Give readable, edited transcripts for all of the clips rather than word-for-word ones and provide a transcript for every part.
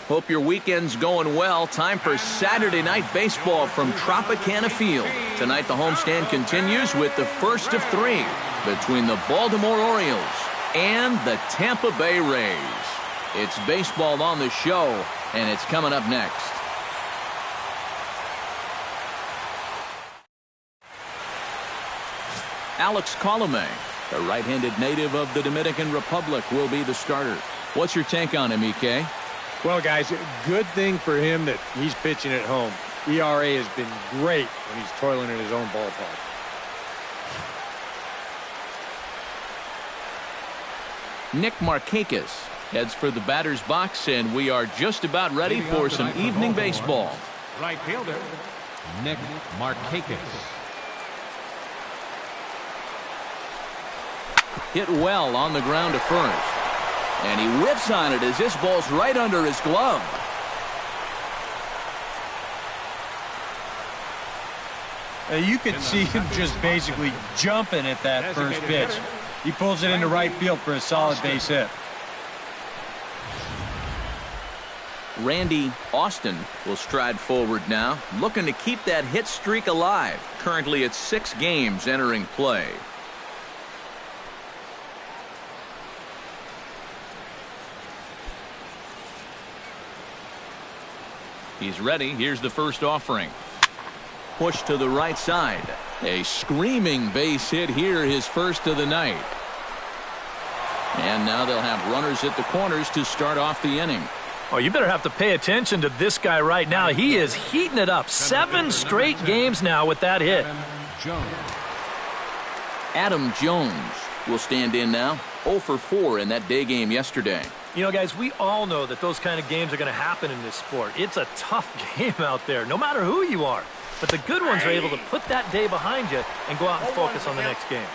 Hope your weekend's going well. Time for Saturday night baseball from Tropicana Field. Tonight the homestand continues with the first of three between the Baltimore Orioles and the Tampa Bay Rays. It's baseball on the show, and it's coming up next. Alex Colomé, the right-handed native of the Dominican Republic, will be the starter. What's your take on him, EK? Well, guys, good thing for him that he's pitching at home. ERA has been great when he's toiling in his own ballpark. Nick Markakis heads for the batter's box, and we are just about ready for some evening baseball. Right fielder, Nick Markakis. Hit well on the ground to first. And he whips on it as this ball's right under his glove. You can see him just basically jumping at that first pitch. He pulls it into right field for a solid base hit. Randy Austin will stride forward now, looking to keep that hit streak alive. Currently at 6 games entering play. He's ready. Here's the first offering. Push to the right side. A screaming base hit here, his first of the night. And now they'll have runners at the corners to start off the inning. Oh, you better have to pay attention to this guy right now. He is heating it up. 7 straight games now with that hit. Adam Jones will stand in now. 0 for 4 in that day game yesterday. You know, guys, we all know that those kind of games are going to happen in this sport. It's a tough game out there, no matter who you are. But the good ones are able to put that day behind you and go out and focus on the next game.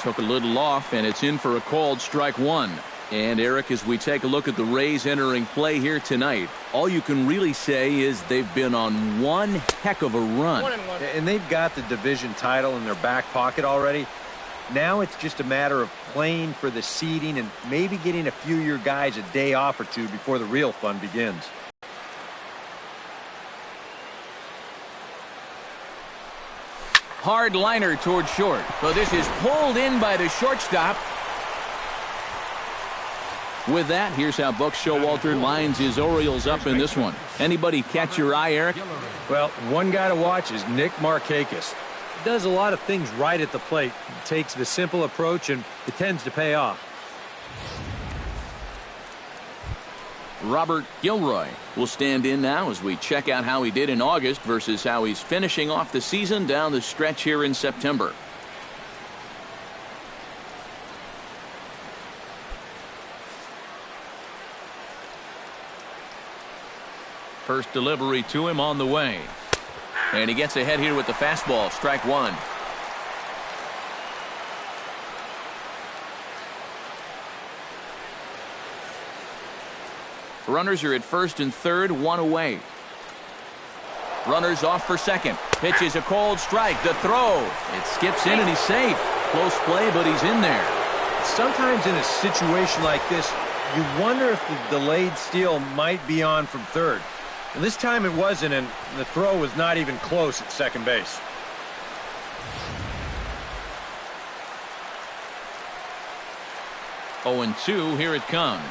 Took a little off, and it's in for a called strike one. And, Eric, as we take a look at the Rays entering play here tonight, all you can really say is they've been on one heck of a run. And they've got the division title in their back pocket already. Now it's just a matter of playing for the seeding and maybe getting a few of your guys a day off or two before the real fun begins. Hard liner toward short. So this is pulled in by the shortstop. With that, here's how Buck Showalter lines his Orioles up in this one. Anybody catch your eye, Eric? Well, one guy to watch is Nick Markakis. He does a lot of things right at the plate. He takes the simple approach, and it tends to pay off. Robert Gilroy will stand in now as we check out how he did in August versus how he's finishing off the season down the stretch here in September. First delivery to him on the way. And he gets ahead here with the fastball. Strike one. Runners are at first and third, 1 away. Runners off for second. Pitch is a cold strike. The throw. It skips in and he's safe. Close play, but he's in there. Sometimes in a situation like this, you wonder if the delayed steal might be on from third. And this time it wasn't, and the throw was not even close at second base. Oh, and 2, here it comes.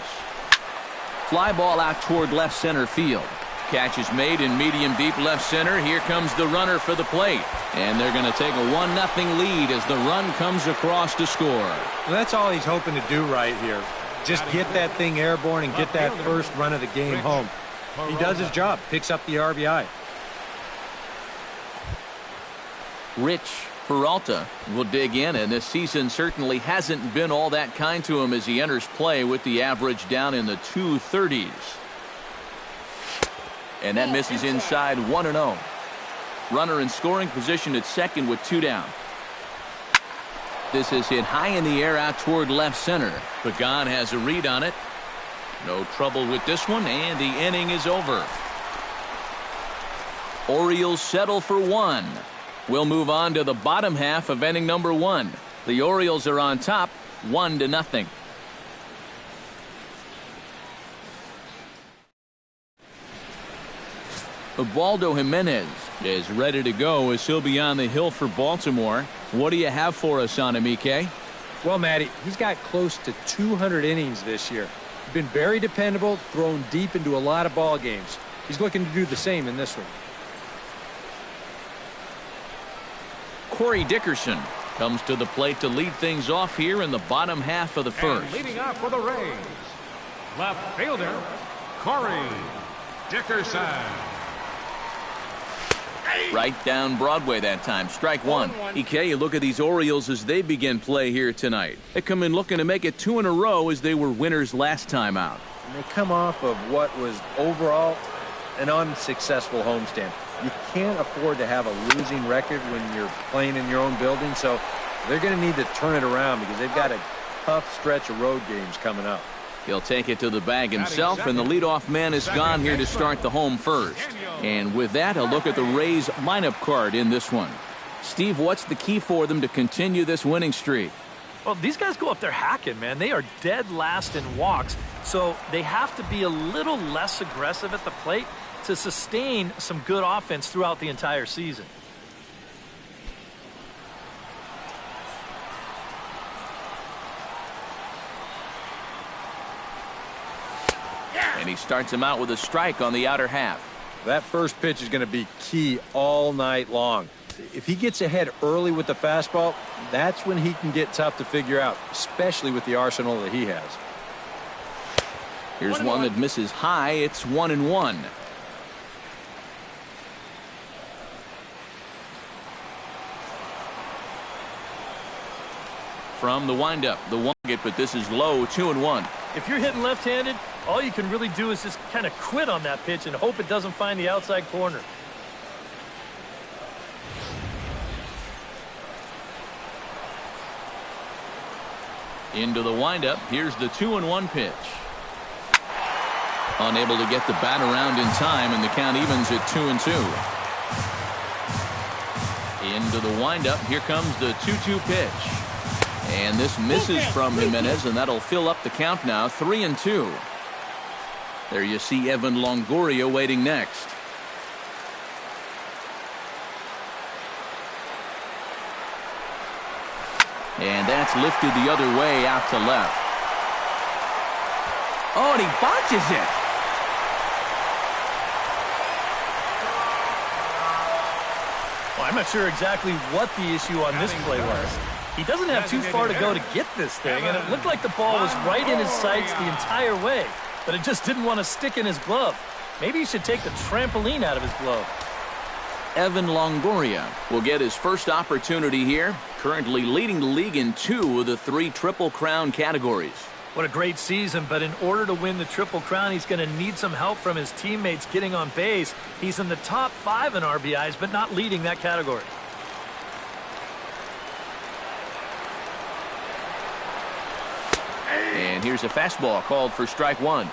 Fly ball out toward left center field. Catch is made in medium deep left center. Here comes the runner for the plate. And they're going to take a 1-0 lead as the run comes across to score. Well, that's all he's hoping to do right here. Just get that thing airborne and get that first run of the game home. He does his job, picks up the RBI. Rich Peralta will dig in, and this season certainly hasn't been all that kind to him as he enters play with the average down in the 230s. And that misses inside 1-0. Runner in scoring position at second with 2 down. This is hit high in the air out toward left center. Pagan has a read on it. No trouble with this one, and the inning is over. Orioles settle for 1. We'll move on to the bottom half of inning number 1. The Orioles are on top, 1-0. Ubaldo Jimenez is ready to go as he'll be on the hill for Baltimore. What do you have for us on him, EK? Well, Matty, he's got close to 200 innings this year. He's been very dependable, thrown deep into a lot of ball games. He's looking to do the same in this one. Corey Dickerson comes to the plate to lead things off here in the bottom half of the first. And leading off for the Rays, left fielder, Corey Dickerson. Right down Broadway that time. Strike one. EK, you look at these Orioles as they begin play here tonight. They come in looking to make it 2 in a row as they were winners last time out. And they come off of what was overall an unsuccessful homestand. You can't afford to have a losing record when you're playing in your own building, so they're going to need to turn it around because they've got a tough stretch of road games coming up. He'll take it to the bag himself, and the leadoff man is gone here to start the home first. And with that, a look at the Rays lineup card in this one. Steve, what's the key for them to continue this winning streak? Well, these guys go up there hacking, man. They are dead last in walks, so they have to be a little less aggressive at the plate to sustain some good offense throughout the entire season. And he starts him out with a strike on the outer half. That first pitch is going to be key all night long. If he gets ahead early with the fastball, that's when he can get tough to figure out, especially with the arsenal that he has. Here's one that misses high. It's 1-1. From the windup, the one get, but this is low, 2-1. If you're hitting left-handed, all you can really do is just kind of quit on that pitch and hope it doesn't find the outside corner. Into the windup. Here's the 2-1 pitch. Unable to get the bat around in time, and the count evens at 2-2. Into the windup. Here comes the 2-2 pitch. And this misses from Jimenez, and that'll fill up the count now, 3-2. There you see Evan Longoria waiting next. And that's lifted the other way out to left. Oh, and he botches it. Well, I'm not sure exactly what the issue on this play was. He doesn't have too far to go to get this thing, and it looked like the ball was right in his sights the entire way, but it just didn't want to stick in his glove. Maybe he should take the trampoline out of his glove. Evan Longoria will get his first opportunity here, currently leading the league in 2 of the 3 Triple Crown categories. What a great season, but in order to win the Triple Crown, he's going to need some help from his teammates getting on base. He's in the top 5 in RBIs, but not leading that category. And here's a fastball called for strike one.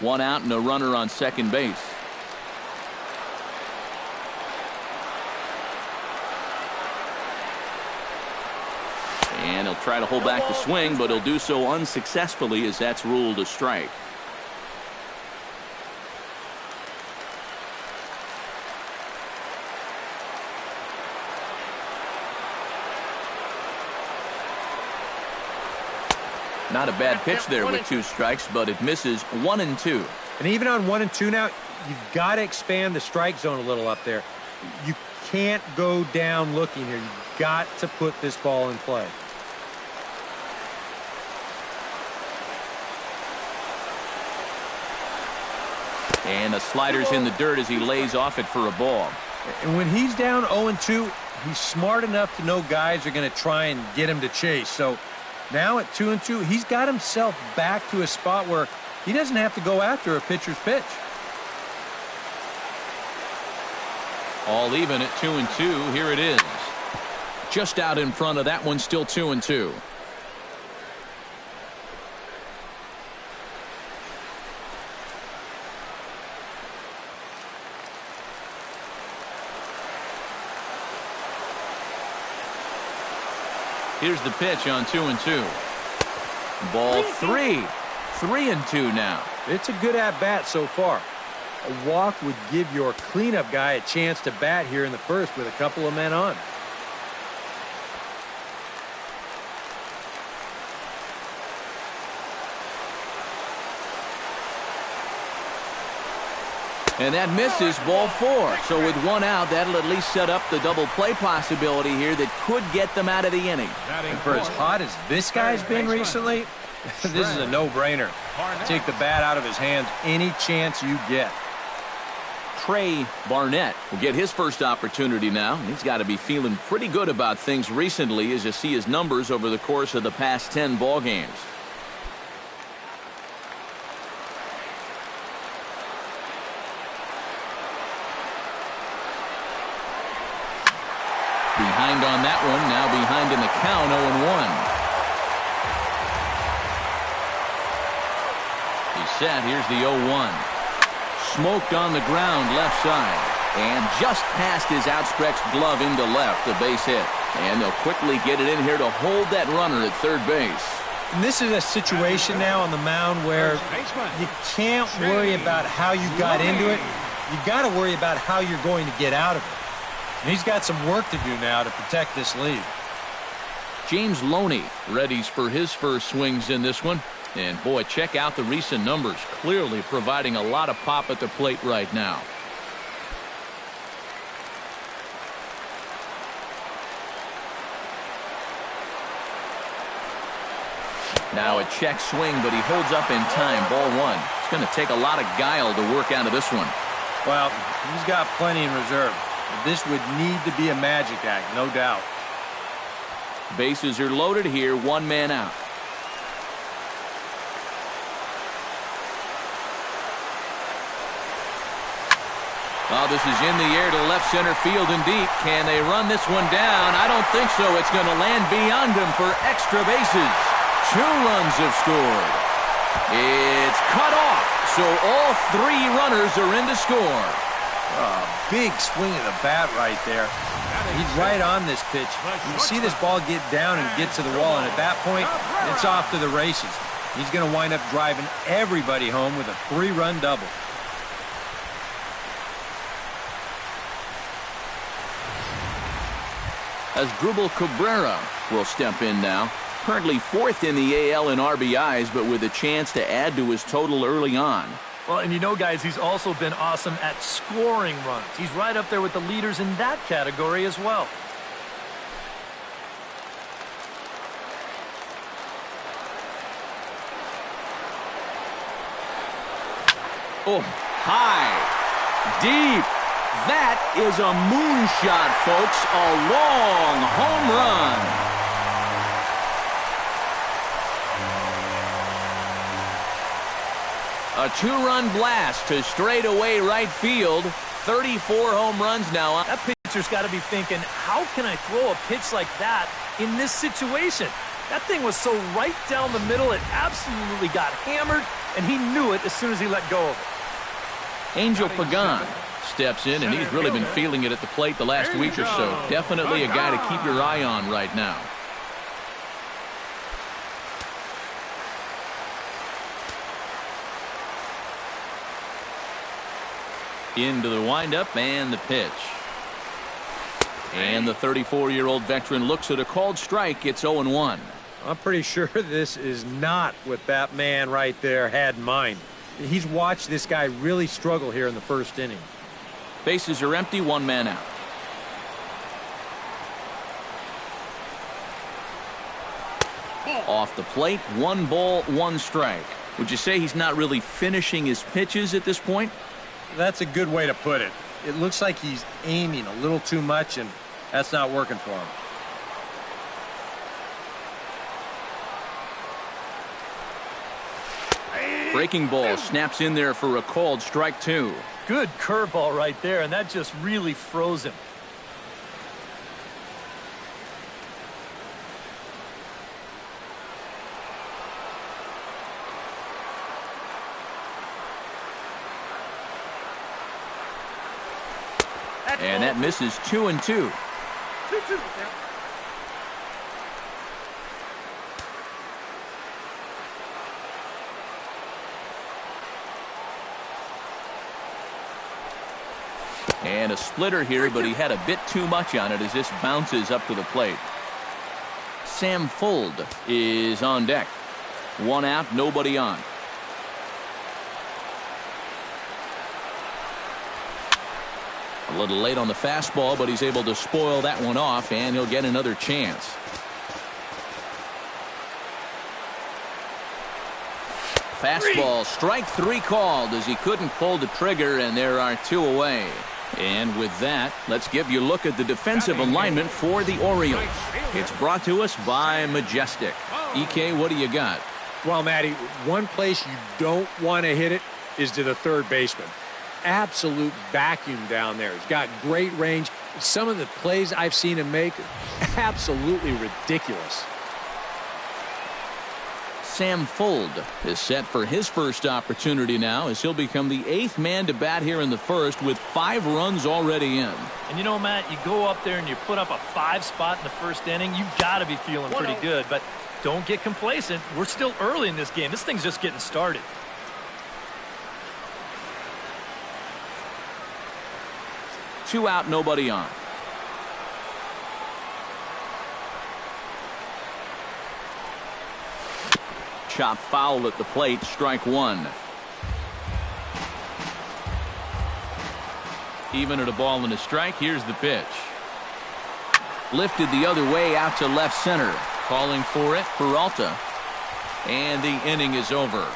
One out and a runner on second base. And he'll try to hold back the swing, but he'll do so unsuccessfully as that's ruled a strike. Not a bad pitch there with 2 strikes, but it misses 1-2. And even on 1-2 now, you've got to expand the strike zone a little up there. You can't go down looking here. You've got to put this ball in play. And the slider's in the dirt as he lays off it for a ball. And when he's down 0-2, he's smart enough to know guys are going to try and get him to chase. So now at 2-2, he's got himself back to a spot where he doesn't have to go after a pitcher's pitch. All even at 2-2. Here it is. Just out in front of that one, still 2-2. Here's the pitch on 2-2. Ball 3. 3-2 now. It's a good at-bat so far. A walk would give your cleanup guy a chance to bat here in the first with a couple of men on. And that misses, ball 4. So with one out, that'll at least set up the double play possibility here that could get them out of the inning. And for as hot as this guy's been recently, this is a no-brainer. Take the bat out of his hands any chance you get. Trey Barnett will get his first opportunity now. He's got to be feeling pretty good about things recently as you see his numbers over the course of the past 10 ball games. Behind on that one, now behind in the count, 0-1. He's set, here's the 0-1. Smoked on the ground left side. And just past his outstretched glove into left, the base hit. And they'll quickly get it in here to hold that runner at third base. And this is a situation now on the mound where you can't worry about how you got into it. You got to worry about how you're going to get out of it. And he's got some work to do now to protect this lead. James Loney readies for his first swings in this one. And boy, check out the recent numbers. Clearly providing a lot of pop at the plate right now. Now a check swing, but he holds up in time. Ball 1. It's going to take a lot of guile to work out of this one. Well, he's got plenty in reserve. This would need to be a magic act, no doubt. Bases are loaded here, one man out. Oh, this is in the air to left center field and deep. Can they run this one down? I don't think so. It's going to land beyond him for extra bases. 2 runs have scored. It's cut off, so all 3 runners are in to score. Big swing of the bat right there. He's right on this pitch. You see this ball get down and get to the wall, and at that point, it's off to the races. He's going to wind up driving everybody home with a 3-run double. Asdrubal Cabrera will step in now. Currently 4th in the AL in RBIs, but with a chance to add to his total early on. Well, and you know, guys, he's also been awesome at scoring runs. He's right up there with the leaders in that category as well. Oh, high, deep. That is a moonshot, folks. A long home run. A 2-run blast to straightaway right field. 34 home runs now. That pitcher's got to be thinking, how can I throw a pitch like that in this situation? That thing was so right down the middle, it absolutely got hammered, and he knew it as soon as he let go of it. Angel Pagan steps in, and he's really been feeling it at the plate the last week or so. Definitely a guy to keep your eye on right now. Into the windup and the pitch. And the 34-year-old veteran looks at a called strike. It's 0-1. I'm pretty sure this is not what that man right there had in mind. He's watched this guy really struggle here in the first inning. Bases are empty, 1 man out. Off the plate, 1 ball, 1 strike. Would you say he's not really finishing his pitches at this point? That's a good way to put it. It looks like he's aiming a little too much, and that's not working for him. Breaking ball snaps in there for a called strike 2. Good curveball right there, and that just really froze him. And that misses 2-2. And a splitter here, but he had a bit too much on it as this bounces up to the plate. Sam Fuld is on deck. One out, nobody on. A little late on the fastball, but he's able to spoil that one off, and he'll get another chance. Fastball, strike three called as he couldn't pull the trigger, and there are two away. And with that, let's give you a look at the defensive alignment for the Orioles. It's brought to us by Majestic. EK, what do you got? Well, Matty, one place you don't want to hit it is to the third baseman. Absolute vacuum down there. He's got great range. Some of the plays I've seen him make, absolutely ridiculous. Sam Fuld is set for his first opportunity now as he'll become the 8th man to bat here in the first with 5 runs already in. And you know, Matt, you go up there and you put up a 5 spot in the first inning, you've got to be feeling pretty good. But don't get complacent. We're still early in this game. This thing's just getting started. Two out, nobody on. Chop foul at the plate, strike one. Even at a ball and a strike, here's the pitch. Lifted the other way out to left center. Calling for it, Peralta. And the inning is over.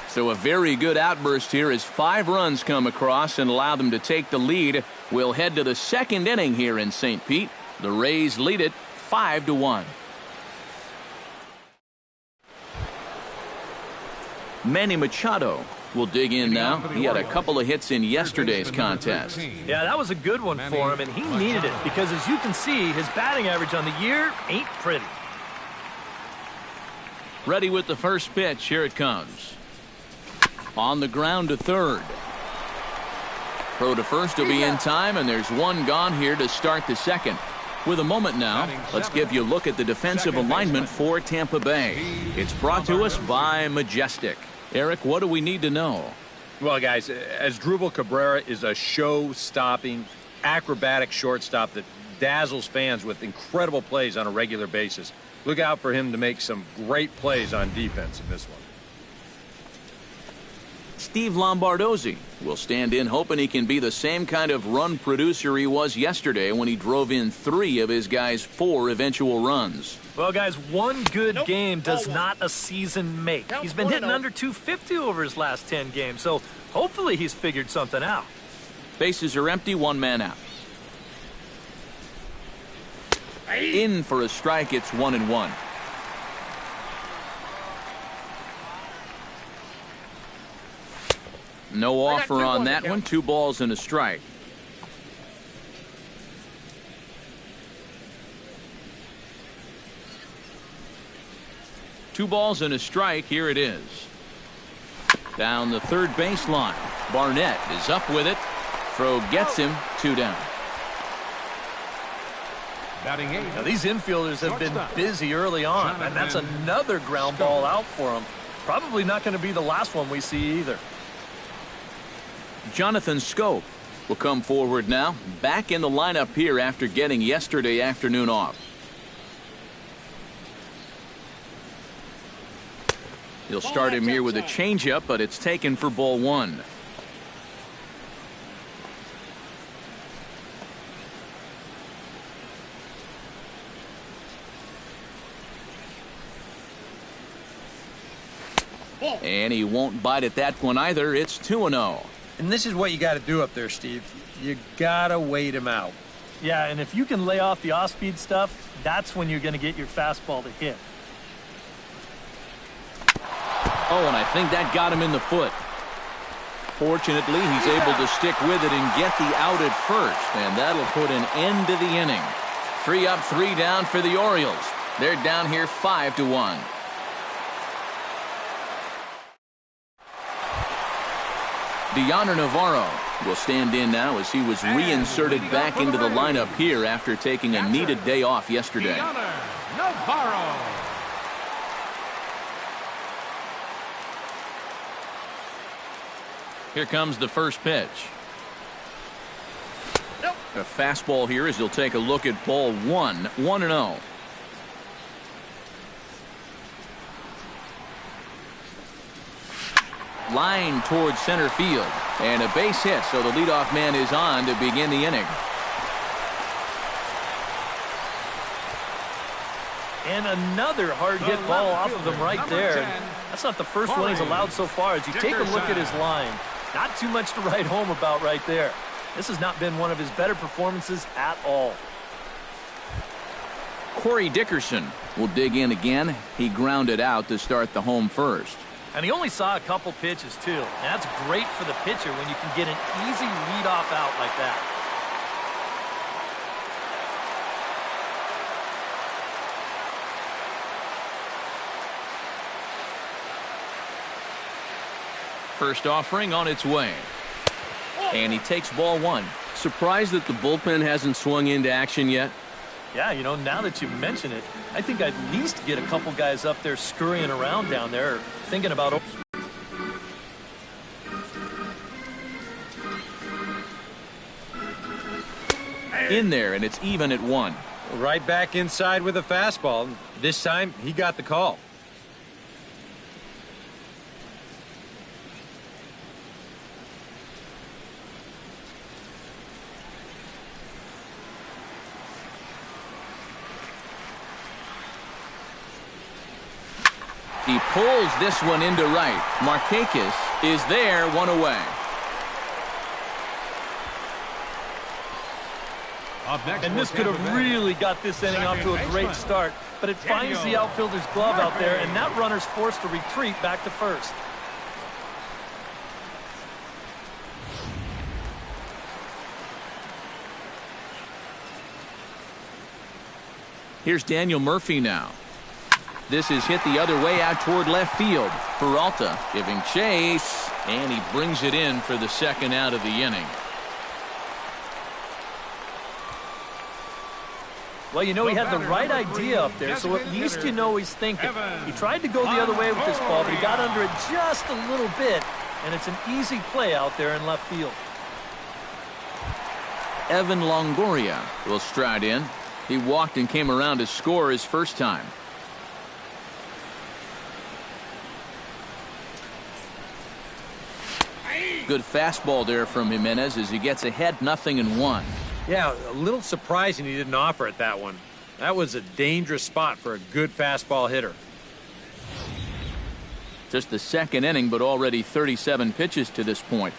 So a very good outburst here as 5 runs come across and allow them to take the lead. We'll head to the second inning here in St. Pete. The Rays lead it 5-1. Manny Machado will dig in now. He had a couple of hits in yesterday's contest. Yeah, that was a good one for him, and he needed it because, as you can see, his batting average on the year ain't pretty. Ready with the first pitch. Here it comes. On the ground to third. Throw to first will be in time, and there's one gone here to start the second. With a moment now, let's give you a look at the defensive alignment for Tampa Bay. It's brought to us by Majestic. Eric, what do we need to know? Well, guys, Asdrubal Cabrera is a show-stopping, acrobatic shortstop that dazzles fans with incredible plays on a regular basis. Look out for him to make some great plays on defense in this one. Steve Lombardozzi will stand in hoping he can be the same kind of run producer he was yesterday when he drove in 3 of his guys' 4 eventual runs. Well, guys, one good game does not a season make. He's been hitting under 250 over his last 10 games, so hopefully he's figured something out. Bases are empty, 1 man out. In for a strike, it's 1-1. No offer on that one. 2 balls and a strike. Two balls and a strike. Here it is. Down the third baseline. Barnett is up with it. Throw gets him. 2 down. Now, these infielders have been busy early on, and that's another ground ball out for them. Probably not going to be the last one we see either. Jonathan Scope will come forward now. Back in the lineup here after getting yesterday afternoon off. He'll start him here with a changeup, but it's taken for ball 1. And he won't bite at that one either. It's 2-0. And this is what you got to do up there, Steve. You got to wait him out. Yeah, and if you can lay off the off-speed stuff, that's when you're going to get your fastball to hit. Oh, and I think that got him in the foot. Fortunately, he's able to stick with it and get the out at first, and that'll put an end to the inning. 3 up, 3 down for the Orioles. They're down here 5-1. Deoner Navarro will stand in now as he was reinserted back into the lineup here after taking a needed day off yesterday. Deoner Navarro. Here comes the first pitch. A fastball here as he'll take a look at ball one. 1-0. Line towards center field. And a base hit, so the leadoff man is on to begin the inning. And another hard hit ball off of him right there. That's not the first one he's allowed so far. As you take a look at his line, not too much to write home about right there. This has not been one of his better performances at all. Corey Dickerson will dig in again. He grounded out to start the home first. And he only saw a couple pitches, too. And that's great for the pitcher when you can get an easy leadoff out like that. First offering on its way. And he takes ball one. Surprised that the bullpen hasn't swung into action yet? Yeah, you know, now that you mention it, I think I'd at least get a couple guys up there scurrying around down there, thinking about... In there, and it's even at 1. Right back inside with a fastball. This time, he got the call. He pulls this one into right. Markakis is there, one away. And this could have really got this inning off to a great start, but it finds the outfielder's glove out there, and that runner's forced to retreat back to first. Here's Daniel Murphy now. This is hit the other way out toward left field. Peralta giving chase, and he brings it in for the second out of the inning. Well, you know, he had the right idea up there, so at least you know he's thinking. He tried to go the other way with this ball, but he got under it just a little bit, and it's an easy play out there in left field. Evan Longoria will stride in. He walked and came around to score his first time. Good fastball there from Jimenez as he gets ahead 0-1. Yeah, a little surprising he didn't offer it that one. That was a dangerous spot for a good fastball hitter. Just the second inning, but already 37 pitches to this point.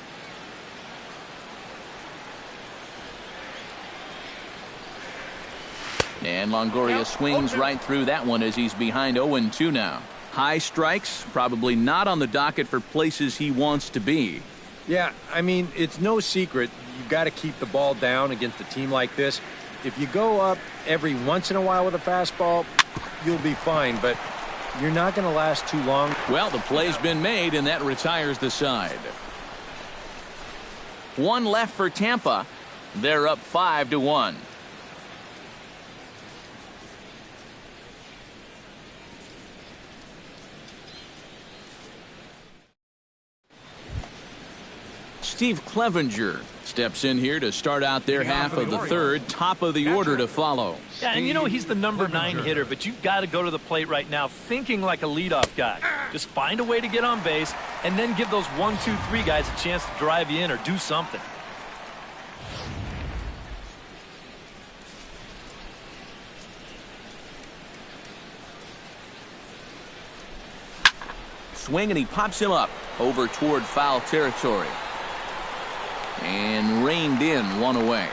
And Longoria swings right through that one as he's behind 0-2 now. High strikes, probably not on the docket for places he wants to be. Yeah, I mean, it's no secret you've got to keep the ball down against a team like this. If you go up every once in a while with a fastball, you'll be fine, but you're not going to last too long. Well, the play's been made, and that retires the side. One left for Tampa. They're up 5-1. Steve Clevenger steps in here to start out their half of the third. Top of the order to follow. Yeah, and you know he's the number 9 hitter, but you've got to go to the plate right now thinking like a leadoff guy. Just find a way to get on base and then give those 1, 2, 3 guys a chance to drive you in or do something. Swing, and he pops him up over toward foul territory. And reined in, one away.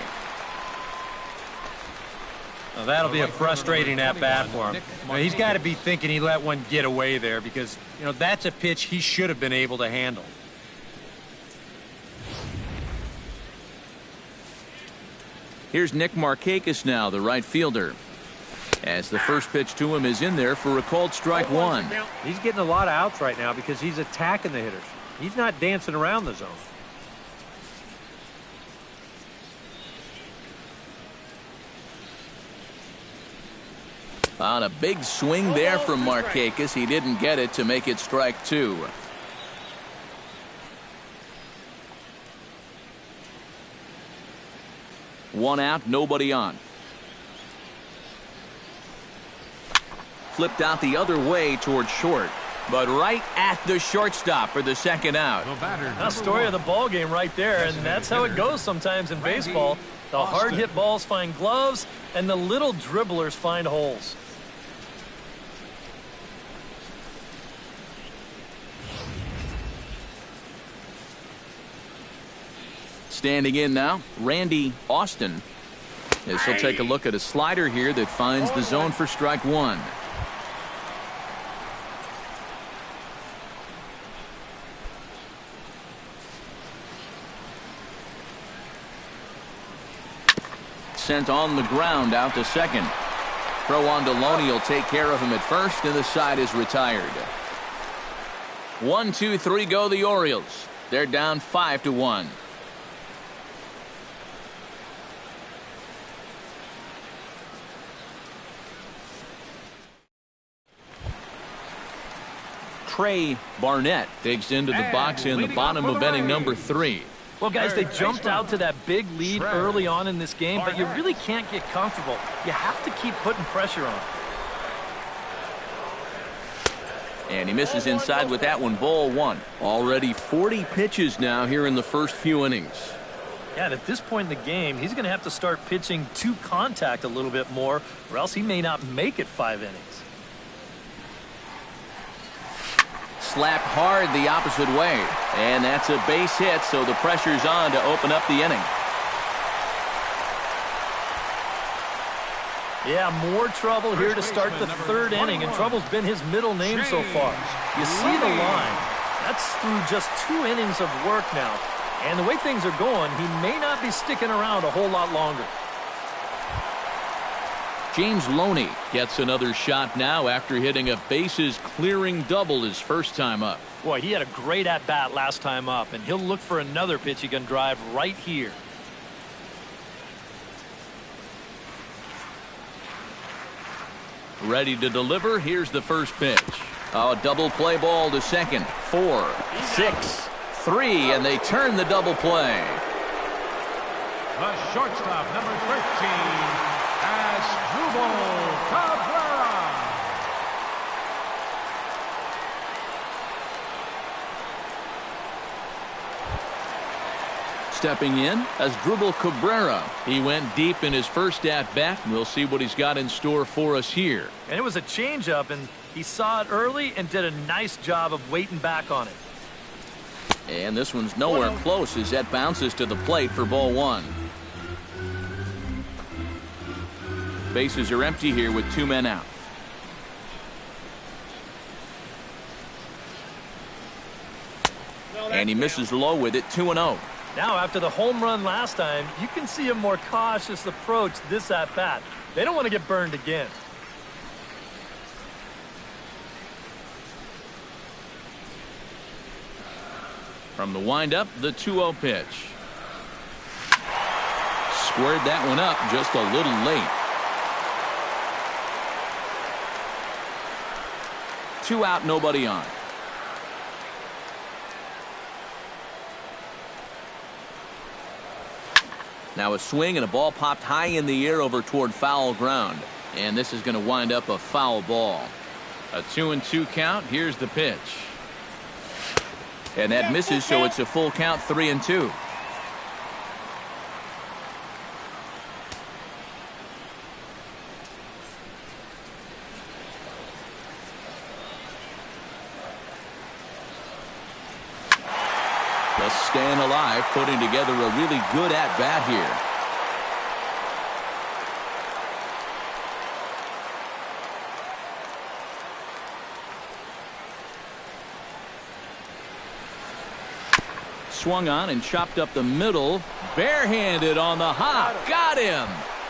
Well, that'll be a frustrating at-bat for him. Well, he's got to be thinking he let one get away there because, you know, that's a pitch he should have been able to handle. Here's Nick Markakis now, the right fielder. As the first pitch to him is in there for a called strike one. He's getting a lot of outs right now because he's attacking the hitters. He's not dancing around the zone. On a big swing there from Markakis. He didn't get it to make it strike two. 1 out, nobody on. Flipped out the other way towards short, but right at the shortstop for the 2nd out. The story of the ball game right there, and that's how it goes sometimes in baseball. The hard-hit balls find gloves, and the little dribblers find holes. Standing in now, Randy Austin. As he'll take a look at a slider here that finds the zone for strike 1. Sent on the ground out to second. Throw on to Loney will take care of him at first, and the side is retired. 1, 2, 3 go the Orioles. They're down 5-1. Trey Barnett digs into the box in the bottom of inning number 3. Well, guys, they jumped out to that big lead early on in this game, but you really can't get comfortable. You have to keep putting pressure on. And he misses inside with that one, ball 1. Already 40 pitches now here in the first few innings. Yeah, and at this point in the game, he's going to have to start pitching to contact a little bit more, or else he may not make it 5 innings. Slapped hard the opposite way, and that's a base hit, so the pressure's on to open up the inning. Yeah, more trouble here to start the 3rd inning, and trouble's been his middle name so far. You see the line. That's through just 2 innings of work now, and the way things are going, he may not be sticking around a whole lot longer. James Loney gets another shot now after hitting a bases-clearing double his first time up. Boy, he had a great at-bat last time up, and he'll look for another pitch he can drive right here. Ready to deliver. Here's the first pitch. Oh, double play ball to second. 4, 6, 3, and they turn the double play. The shortstop, number 13. Stepping in as Asdrubal Cabrera. He went deep in his first at-bat. We'll see what he's got in store for us here. And it was a changeup, and he saw it early and did a nice job of waiting back on it. And this one's nowhere close as that bounces to the plate for ball 1. Bases are empty here with 2 men out. And he misses low with it, 2-0. Now, after the home run last time, you can see a more cautious approach this at-bat. They don't want to get burned again. From the windup, the 2-0 pitch. Squared that one up just a little late. 2 out, nobody on. Now a swing and a ball popped high in the air over toward foul ground. And this is going to wind up a foul ball. A 2-2 count. Here's the pitch. And that misses, so it's a full count, 3-2. Just staying alive, putting together a really good at-bat here. Swung on and chopped up the middle. Barehanded on the hop. Got him.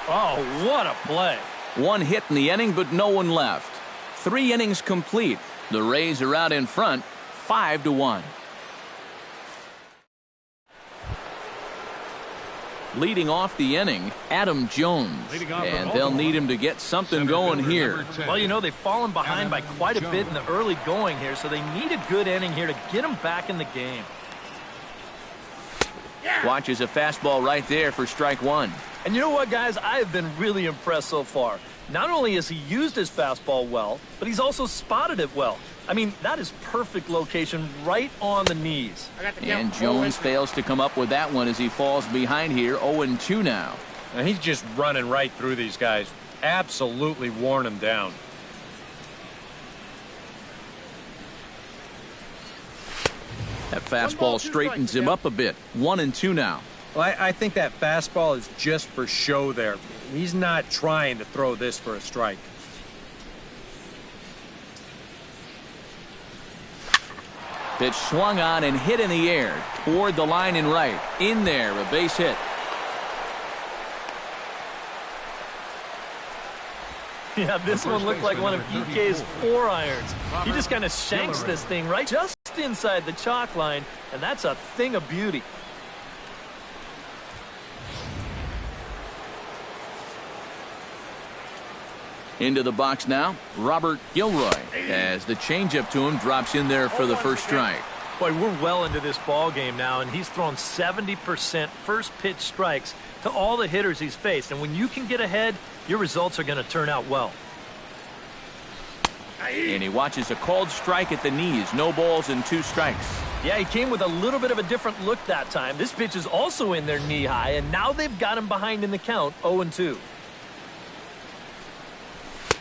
Oh, what a play. 1 hit in the inning, but no one left. 3 innings complete. The Rays are out in front, 5-1. Leading off the inning, Adam Jones. And they'll need him to get something going here. Well, you know, they've fallen behind by quite a bit in the early going here, so they need a good inning here to get them back in the game. Watches a fastball right there for strike 1. And you know what, guys? I have been really impressed so far. Not only has he used his fastball well, but he's also spotted it well. I mean, that is perfect location right on the knees. And Jones fails to come up with that one as he falls behind here, 0-2 now. And he's just running right through these guys. Absolutely worn them down. That fastball straightens him up a bit. 1-2 now. Well, I think that fastball is just for show there. He's not trying to throw this for a strike. Pitch swung on and hit in the air toward the line and right. In there, a base hit. Yeah, this one looked like one of EK's 4 irons. He just kind of shanks this thing right just inside the chalk line, and that's a thing of beauty. Into the box now, Robert Gilroy, as the changeup to him drops in there for the first strike. Boy, we're well into this ball game now, and he's thrown 70% first pitch strikes to all the hitters he's faced. And when you can get ahead, your results are going to turn out well. And he watches a called strike at the knees. No balls and 2 strikes. Yeah, he came with a little bit of a different look that time. This pitch is also in there knee high, and now they've got him behind in the count, 0-2.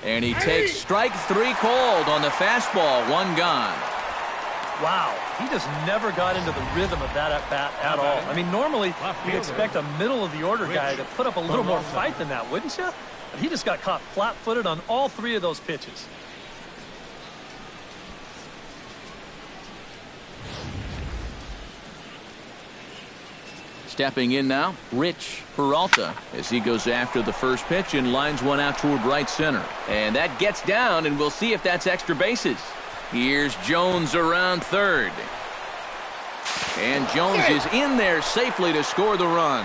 And he takes strike 3 called on the fastball. 1 gone. Wow, he just never got into the rhythm of that at bat at all. I mean, normally you'd expect a middle-of-the-order guy to put up a little more fight than that, wouldn't you? But he just got caught flat-footed on all 3 of those pitches. Stepping in now, Rich Peralta, as he goes after the first pitch and lines one out toward right center. And that gets down, and we'll see if that's extra bases. Here's Jones around third. And Jones is in there safely to score the run.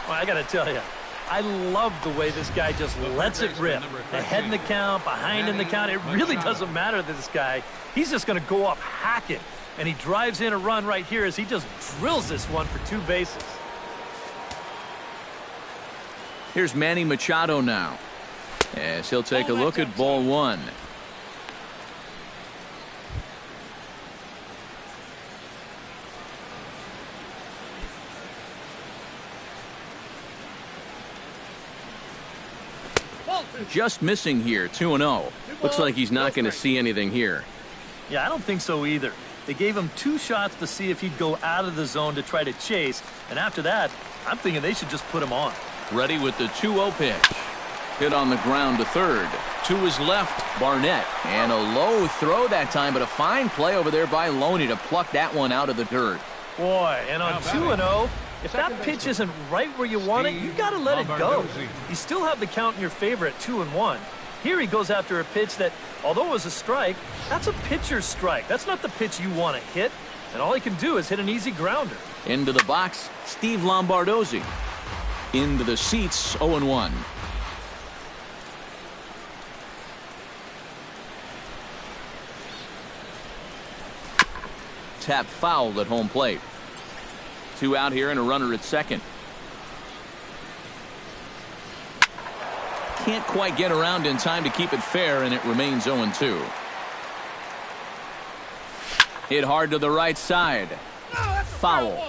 Well, I got to tell you, I love the way this guy just lets it rip. Ahead in the count, behind in the count. It really doesn't matter to this guy. He's just going to go up hacking. And he drives in a run right here as he just drills this one for 2 bases. Here's Manny Machado now, as he'll take a look at ball 1. Just missing here, 2-0. Looks like he's not going to see anything here. Yeah, I don't think so either. They gave him 2 shots to see if he'd go out of the zone to try to chase. And after that, I'm thinking they should just put him on. Ready with the 2-0 pitch. Hit on the ground to third. To his left, Barnett. And a low throw that time, but a fine play over there by Loney to pluck that one out of the dirt. Boy, and on 2-0, if that pitch isn't right where you want it, you got to let it go. You still have the count in your favor at 2-1. Here he goes after a pitch that, although it was a strike, that's a pitcher's strike. That's not the pitch you want to hit. And all he can do is hit an easy grounder. Into the box, Steve Lombardozzi. Into the seats, 0-1. Tap foul at home plate. 2 out here and a runner at second. Can't quite get around in time to keep it fair, and it remains 0-2. Hit hard to the right side. Foul.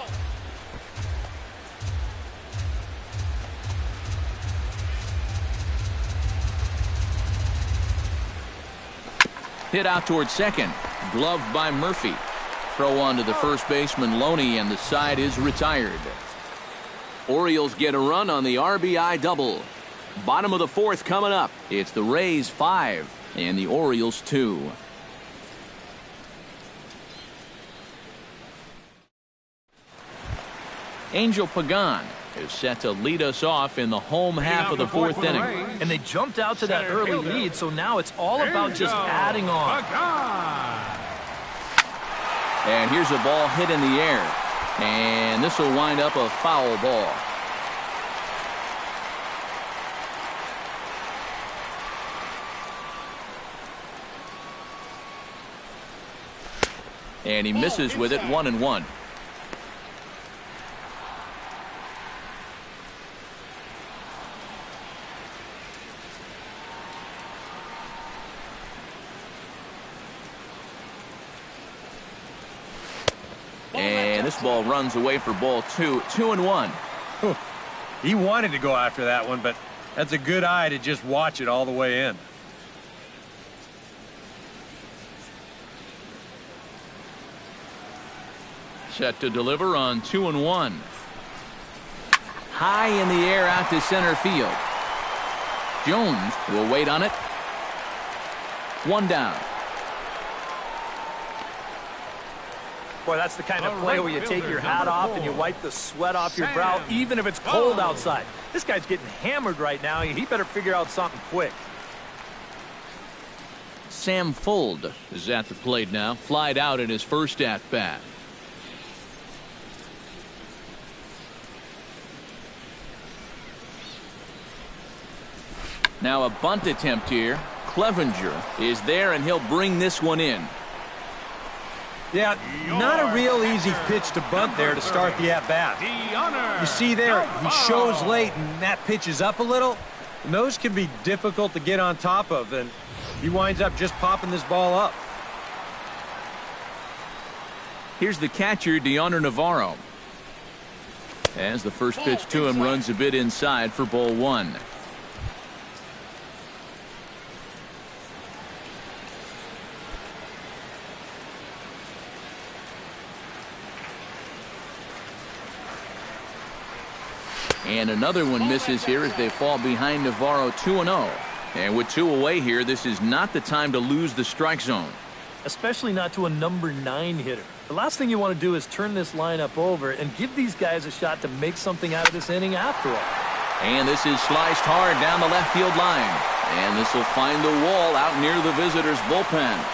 Hit out toward second. Gloved by Murphy. Throw on to the first baseman Loney, and the side is retired. Orioles get a run on the RBI double. Bottom of the 4th coming up. It's the Rays 5 and the Orioles 2. Angel Pagan is set to lead us off in the home half of the 4th inning. And they jumped out to that early lead, so now it's all about just adding on. And here's a ball hit in the air. And this will wind up a foul ball. And he misses with it, 1-1. this ball runs away for ball 2, 2-1. He wanted to go after that one, but that's a good eye to just watch it all the way in. Set to deliver on 2-1. High in the air out to center field. Jones will wait on it. One down. Boy, that's the kind of play where you take your hat off and you wipe the sweat off your brow, even if it's cold outside. This guy's getting hammered right now. He better figure out something quick. Sam Fuld is at the plate now. Flied out in his first at-bat. Now a bunt attempt here. Clevenger is there, and he'll bring this one in. Yeah, not a real easy pitch to bunt there to start the at-bat. You see there, he shows late, and that pitch is up a little. And those can be difficult to get on top of, and he winds up just popping this ball up. Here's the catcher, Deoner Navarro. As the first pitch to him runs a bit inside for ball 1. And another one misses here as they fall behind Navarro 2-0. And with 2 away here, this is not the time to lose the strike zone. Especially not to a number 9 hitter. The last thing you want to do is turn this lineup over and give these guys a shot to make something out of this inning after all. And this is sliced hard down the left field line. And this will find the wall out near the visitors' bullpen.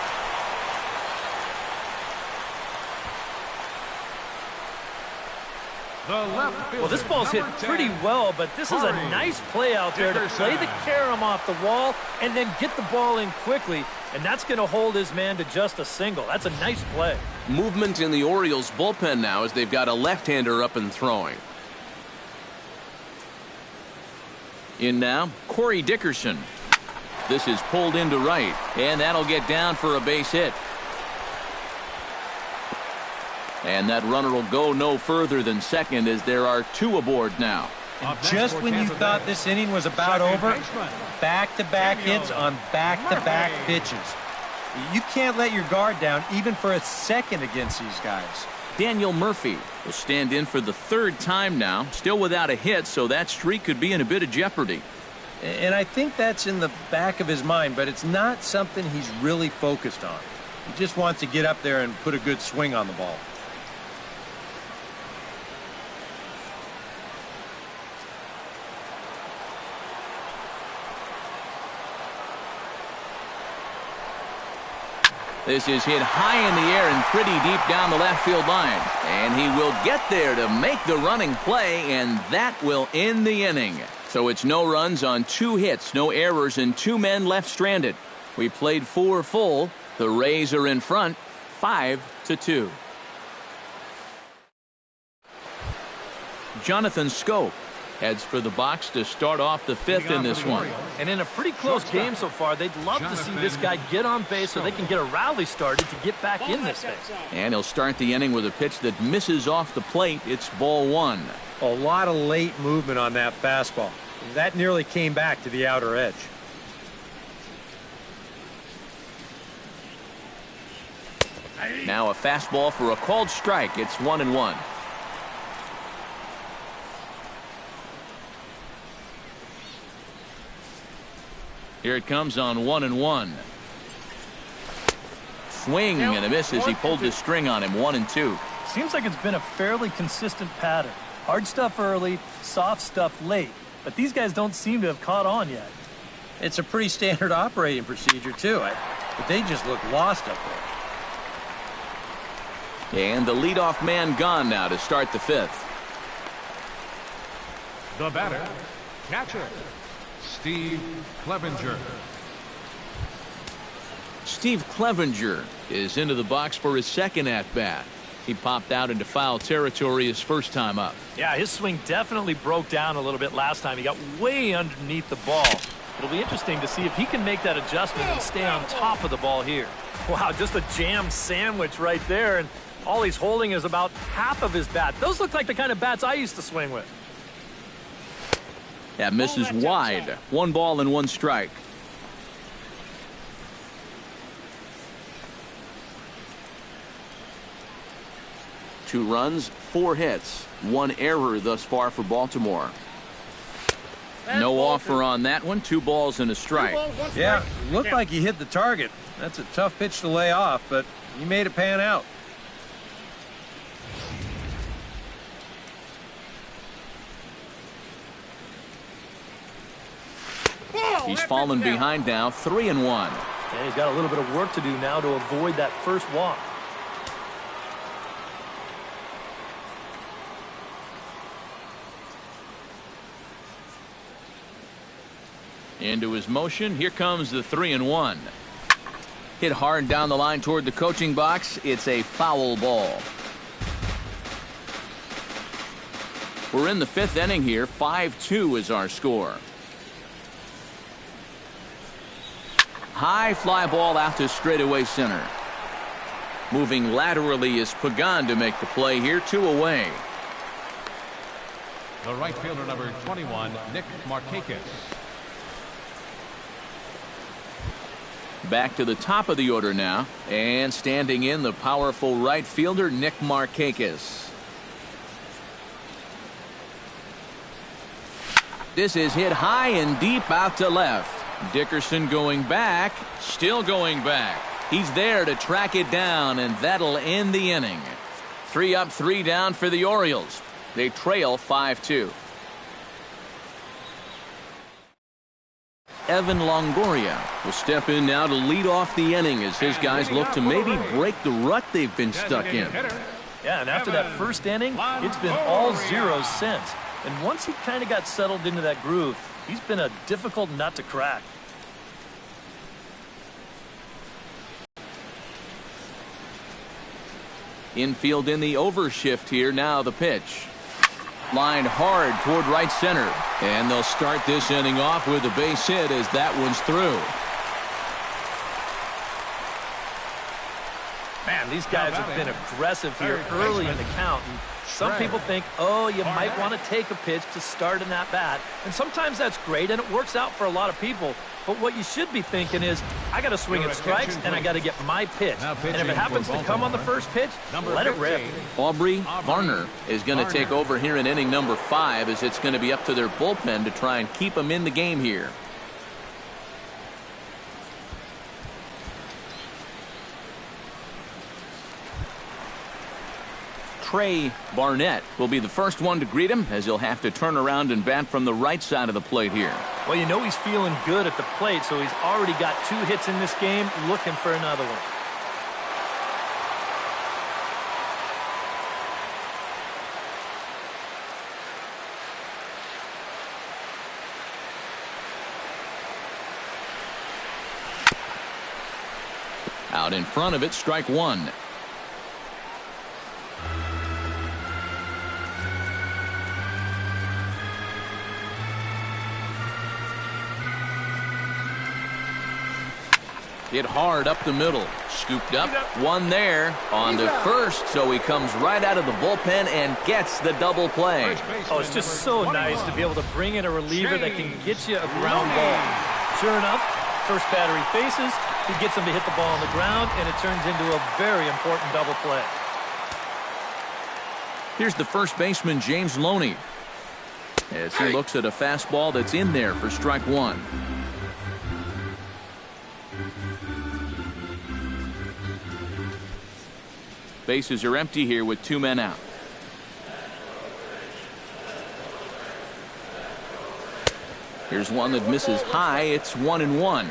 Well, this ball's hit pretty well, but this is a nice play out there to play the carom off the wall and then get the ball in quickly, and that's going to hold his man to just a single. That's a nice play. Movement in the Orioles bullpen now as they've got a left-hander up and throwing. In now, Corey Dickerson. This is pulled into right, and that'll get down for a base hit. And that runner will go no further than second as there are 2 aboard now. And just when you thought this inning was about over, back-to-back hits on back-to-back pitches. You can't let your guard down even for a second against these guys. Daniel Murphy will stand in for the 3rd time now, still without a hit, so that streak could be in a bit of jeopardy. And I think that's in the back of his mind, but it's not something he's really focused on. He just wants to get up there and put a good swing on the ball. This is hit high in the air and pretty deep down the left field line. And he will get there to make the running play, and that will end the inning. So it's no runs on 2 hits, no errors, and 2 men left stranded. We played 4 full. The Rays are in front, 5-2. Jonathan Scope heads for the box to start off the 5th in this one. And in a pretty close game so far, they'd love to see this guy get on base so they can get a rally started to get back in this thing. And he'll start the inning with a pitch that misses off the plate. It's ball 1. A lot of late movement on that fastball. That nearly came back to the outer edge. Now a fastball for a called strike. It's 1-1. Here it comes on 1-1. Swing and a miss as he pulled the string on him. 1-2. Seems like it's been a fairly consistent pattern. Hard stuff early, soft stuff late. But these guys don't seem to have caught on yet. It's a pretty standard operating procedure, too. But they just look lost up there. And the leadoff man gone now to start the 5th. The batter, catcher, Steve Clevenger. Steve Clevenger is into the box for his 2nd at-bat. He popped out into foul territory his first time up. Yeah, his swing definitely broke down a little bit last time. He got way underneath the ball. It'll be interesting to see if he can make that adjustment and stay on top of the ball here. Wow, just a jam sandwich right there. And All he's holding is about half of his bat. Those look like the kind of bats I used to swing with. That misses wide. 1 ball and 1 strike. Two runs, 4 hits, 1 error thus far for Baltimore. No offer on that one. 2 balls and a strike. Yeah, looked like he hit the target. That's a tough pitch to lay off, but he made it pan out. He's fallen behind now, 3-1. And he's got a little bit of work to do now to avoid that first walk. Into his motion. Here comes the 3-1. Hit hard down the line toward the coaching box. It's a foul ball. We're in the 5th inning here. 5-2 is our score. High fly ball out to straightaway center. Moving laterally is Pagan to make the play here. 2 away. The right fielder, number 21, Nick Markakis. Back to the top of the order now. And standing in, the powerful right fielder, Nick Markakis. This is hit high and deep out to left. Dickerson going back, still going back. He's there to track it down, and that'll end the inning. 3 up, 3 down for the Orioles. They trail 5-2. Evan Longoria will step in now to lead off the inning as his guys look to maybe break the rut they've been stuck in. Yeah, and after that first inning, it's been all zeros since. And once he kind of got settled into that groove, he's been a difficult nut to crack. Infield in the overshift here. Now the pitch. Lined hard toward right center. And they'll start this inning off with a base hit as that one's through. Man, these guys have been aggressive here early in the count. And some people think, oh, you might want to take a pitch to start in that bat. And sometimes that's great, and it works out for a lot of people. But what you should be thinking is, I got to swing at strikes, and I got to get my pitch. And if it happens to come on the first pitch, let it rip. Aubrey Varner is going to take over here in inning number 5, as it's going to be up to their bullpen to try and keep them in the game here. Trey Barnett will be the first one to greet him, as he'll have to turn around and bat from the right side of the plate here. Well, you know he's feeling good at the plate, so he's already got 2 hits in this game, looking for another one. Out in front of it, strike 1. Hit hard up the middle. Scooped up. 1 there. On to first. So he comes right out of the bullpen and gets the double play. Oh, it's just so nice to be able to bring in a reliever that can get you a ground ball. Sure enough, first batter he faces, he gets him to hit the ball on the ground, and it turns into a very important double play. Here's the first baseman, James Loney, as he looks at a fastball that's in there for strike 1. Bases are empty here with 2 men out. Here's one that misses high. It's 1-1.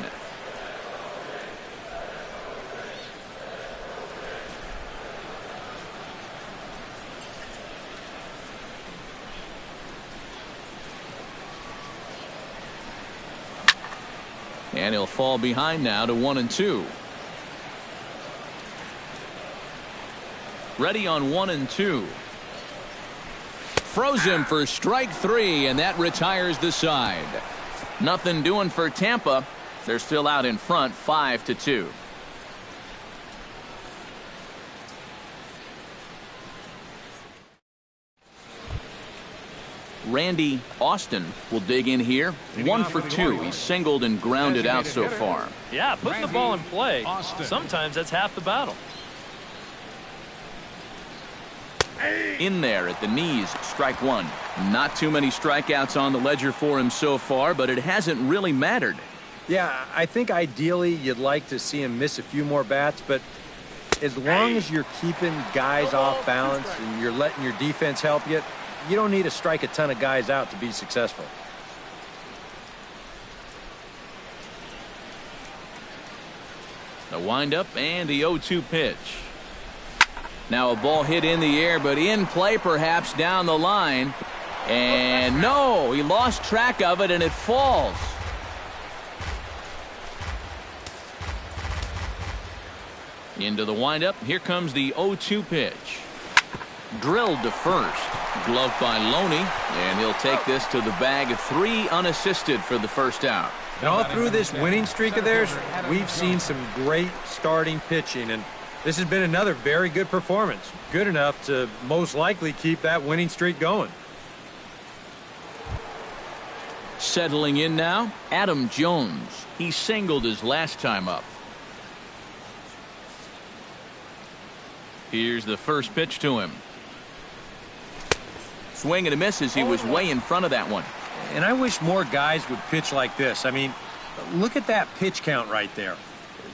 And he'll fall behind now to 1-2. Ready on 1-2. Froze him for strike 3, and that retires the side. Nothing doing for Tampa. They're still out in front, 5-2. Randy Austin will dig in here. 1 for 2. He's singled and grounded out so far. Yeah, putting the ball in play, sometimes that's half the battle. In there at the knees, strike 1. Not too many strikeouts on the ledger for him so far, but it hasn't really mattered. Yeah, I think ideally you'd like to see him miss a few more bats, but as long as you're keeping guys off balance and you're letting your defense help you, you don't need to strike a ton of guys out to be successful. The windup and the 0-2 pitch. Now a ball hit in the air, but in play perhaps down the line. And no, he lost track of it and it falls. Into the windup. Here comes the 0-2 pitch. Drilled to first. Gloved by Loney, and he'll take this to the bag. 3 unassisted for the first out. And all through this winning streak of theirs, we've seen some great starting pitching, and this has been another very good performance. Good enough to most likely keep that winning streak going. Settling in now, Adam Jones. He singled his last time up. Here's the first pitch to him. Swing and a miss as he was way in front of that one. And I wish more guys would pitch like this. I mean, look at that pitch count right there.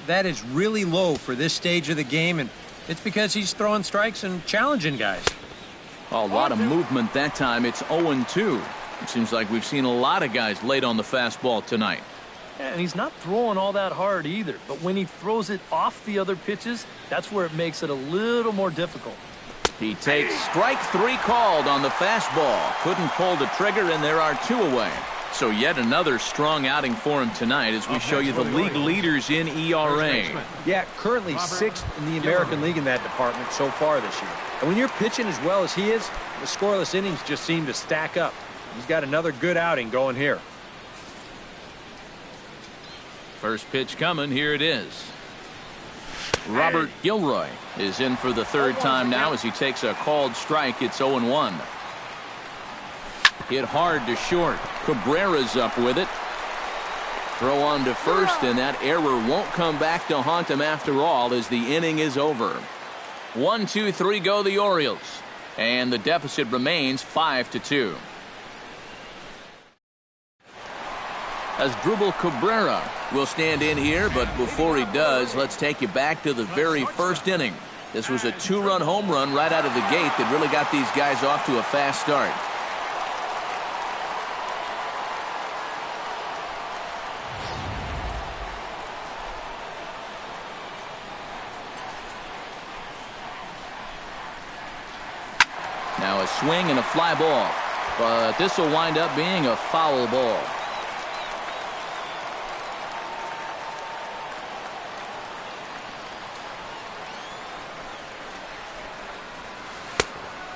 That is really low for this stage of the game, and it's because he's throwing strikes and challenging guys. A lot of movement that time. It's 0-2. It seems like we've seen a lot of guys late on the fastball tonight. Yeah, and he's not throwing all that hard either. But when he throws it off the other pitches, that's where it makes it a little more difficult. He takes strike 3 called on the fastball. Couldn't pull the trigger, and there are 2 away. So yet another strong outing for him tonight as we show you the league leaders in ERA. Yeah, currently 6th in the American League in that department so far this year. And when you're pitching as well as he is, the scoreless innings just seem to stack up. He's got another good outing going here. First pitch coming. Here it is. Robert Gilroy is in for the 3rd time now as he takes a called strike. It's 0-1. Hit hard to short. Cabrera's up with it. Throw on to first, and that error won't come back to haunt him after all as the inning is over. 1, 2, 3 go the Orioles, and the deficit remains 5-2. As Drupal Cabrera will stand in here, but before he does, let's take you back to the very first inning. This was a 2-run home run right out of the gate that really got these guys off to a fast start. Now a swing and a fly ball, but this will wind up being a foul ball.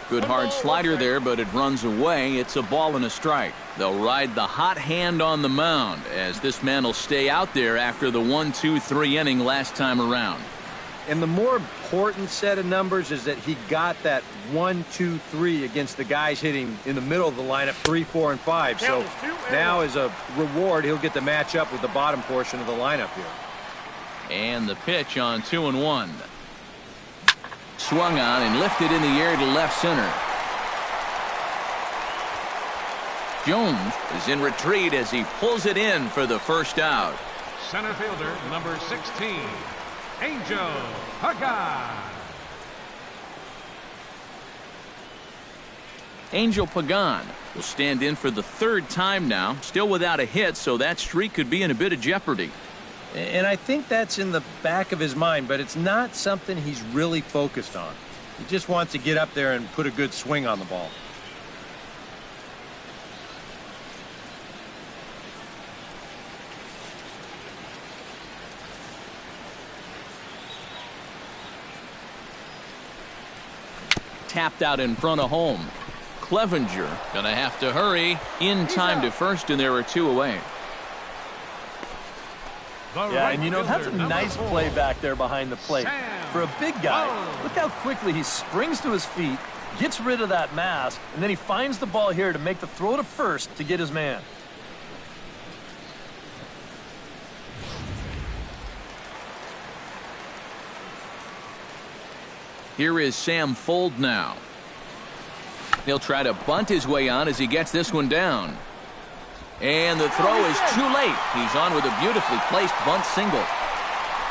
Good hard slider there, but it runs away. It's a ball and a strike. They'll ride the hot hand on the mound as this man will stay out there after the 1-2-3 inning last time around. And the more important set of numbers is that he got that 1, 2, 3 against the guys hitting in the middle of the lineup 3, 4, and 5. So now as a reward, he'll get to match up with the bottom portion of the lineup here. And the pitch on 2-1. Swung on and lifted in the air to left center. Jones is in retreat as he pulls it in for the first out. Center fielder number 16, Angel Pagan. Angel Pagan will stand in for the 3rd time now, still without a hit, so that streak could be in a bit of jeopardy. And I think that's in the back of his mind, but it's not something he's really focused on. He just wants to get up there and put a good swing on the ball. Tapped out in front of home. Clevenger gonna have to hurry in time to first, and there are 2 away. Yeah, and you know, that's a nice play back there behind the plate. For a big guy, look how quickly he springs to his feet, gets rid of that mask, and then he finds the ball here to make the throw to first to get his man. Here is Sam Fuld now. He'll try to bunt his way on as he gets this one down. And the throw is too late. He's on with a beautifully placed bunt single.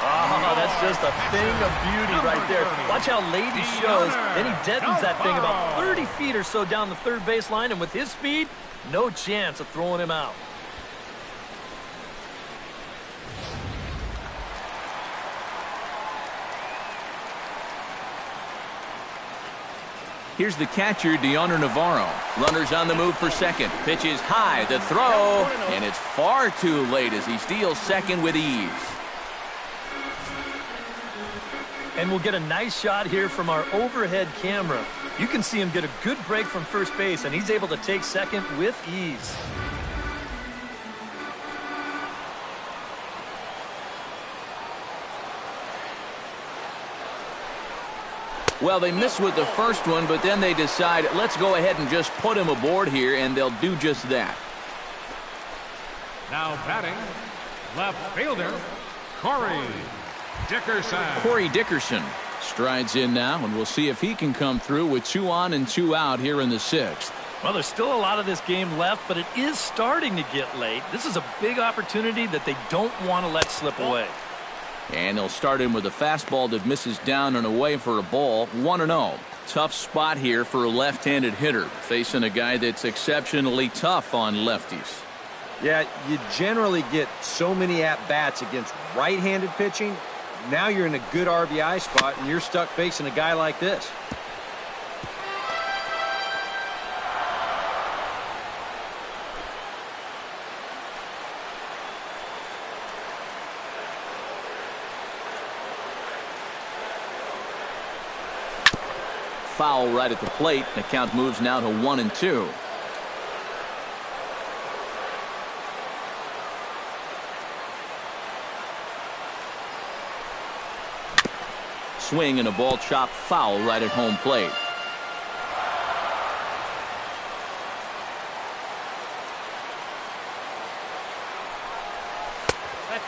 Oh, that's just a thing of beauty right there. Watch how late he shows. Then he deadens that thing about 30 feet or so down the third baseline, and with his speed, no chance of throwing him out. Here's the catcher, Deoner Navarro. Runners on the move for second. Pitch is high, the throw, and it's far too late as he steals second with ease. And we'll get a nice shot here from our overhead camera. You can see him get a good break from first base, and he's able to take second with ease. Well, they miss with the first one, but then they decide, let's go ahead and just put him aboard here, and they'll do just that. Now batting, left fielder, Corey Dickerson. Corey Dickerson strides in now, and we'll see if he can come through with 2 on and 2 out here in the 6th. Well, there's still a lot of this game left, but it is starting to get late. This is a big opportunity that they don't want to let slip away. And they'll start in with a fastball that misses down and away for a ball. 1-0. Tough spot here for a left-handed hitter, facing a guy that's exceptionally tough on lefties. Yeah, you generally get so many at-bats against right-handed pitching. Now you're in a good RBI spot, and you're stuck facing a guy like this. Foul right at the plate. The count moves now to 1-2. Swing and a ball chopped foul right at home plate.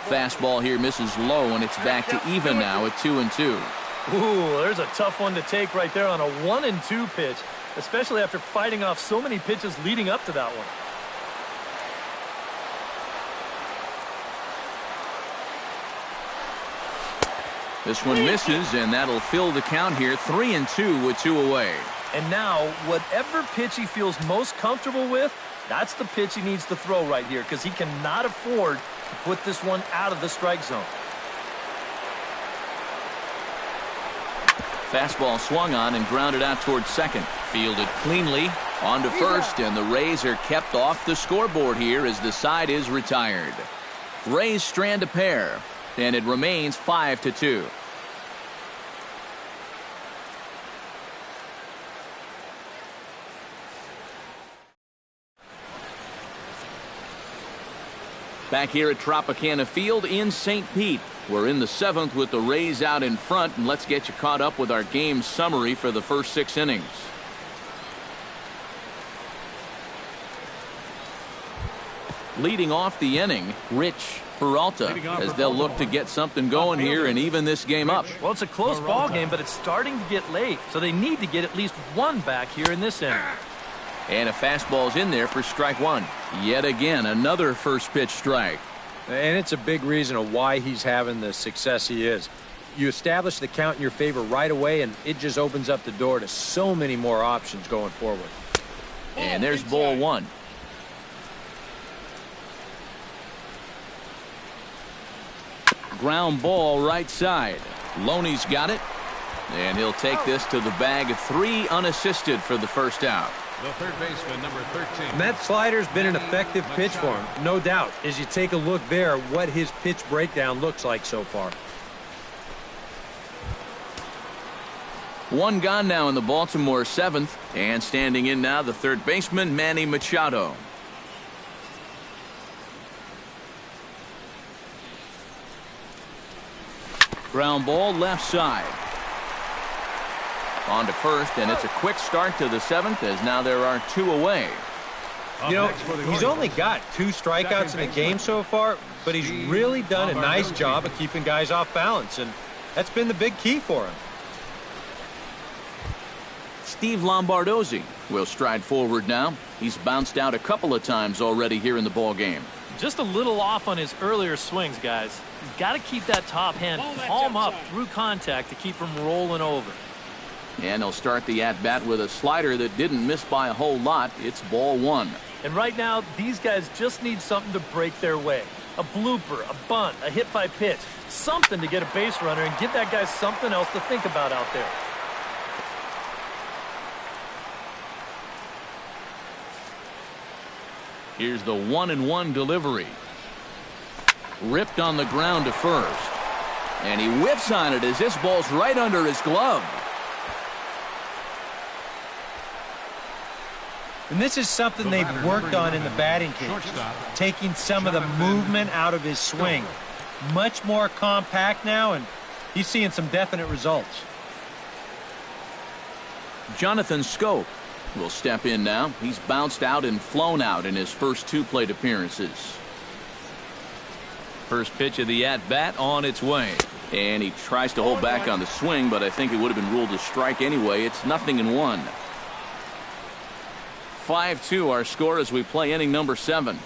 Fastball here misses low, and it's back to even now at 2-2. Ooh, there's a tough one to take right there on a 1-2 pitch, especially after fighting off so many pitches leading up to that one. This one misses, and that'll fill the count here. 3-2 with 2 away. And now, whatever pitch he feels most comfortable with, that's the pitch he needs to throw right here, because he cannot afford to put this one out of the strike zone. Fastball swung on and grounded out towards second. Fielded cleanly. On to first, and the Rays are kept off the scoreboard here as the side is retired. Rays strand a pair, and it remains 5-2. Back here at Tropicana Field in St. Pete. We're in the 7th with the Rays out in front, and let's get you caught up with our game summary for the first 6 innings. Leading off the inning, Rich Peralta, as they'll look to get something going here and even this game up. Well, it's a close ball game, but it's starting to get late, so they need to get at least one back here in this inning. And a fastball's in there for strike 1. Yet again, another first pitch strike. And it's a big reason of why he's having the success he is. You establish the count in your favor right away, and it just opens up the door to so many more options going forward. And there's ball 1. Ground ball right side. Loney's got it. And he'll take this to the bag. 3 unassisted for the first out. The third baseman, number 13. And that slider's been an effective pitch for him, no doubt. As you take a look there, what his pitch breakdown looks like so far. 1 gone now in the Baltimore 7th. And standing in now, the third baseman, Manny Machado. Ground ball left side. On to first, and it's a quick start to the 7th as now there are 2 away. You know, he's only got 2 strikeouts in the game so far, but he's really done a nice job of keeping guys off balance, and that's been the big key for him. Steve Lombardozzi will stride forward now. He's bounced out a couple of times already here in the ball game. Just a little off on his earlier swings, guys. You've got to keep that top hand palm up through contact to keep him rolling over. And he'll start the at-bat with a slider that didn't miss by a whole lot. It's ball 1. And right now, these guys just need something to break their way. A blooper, a bunt, a hit by pitch. Something to get a base runner and give that guy something else to think about out there. Here's the 1-1 delivery. Ripped on the ground to first. And he whiffs on it as this ball's right under his glove. And this is something they've worked on in the batting cage, taking some of the movement out of his swing. Much more compact now, and he's seeing some definite results. Jonathan Scope will step in now. He's bounced out and flown out in his first 2 plate appearances. First pitch of the at-bat on its way. And he tries to hold back on the swing, but I think it would have been ruled a strike anyway. It's 0-1. 5-2 our score as we play inning number 7.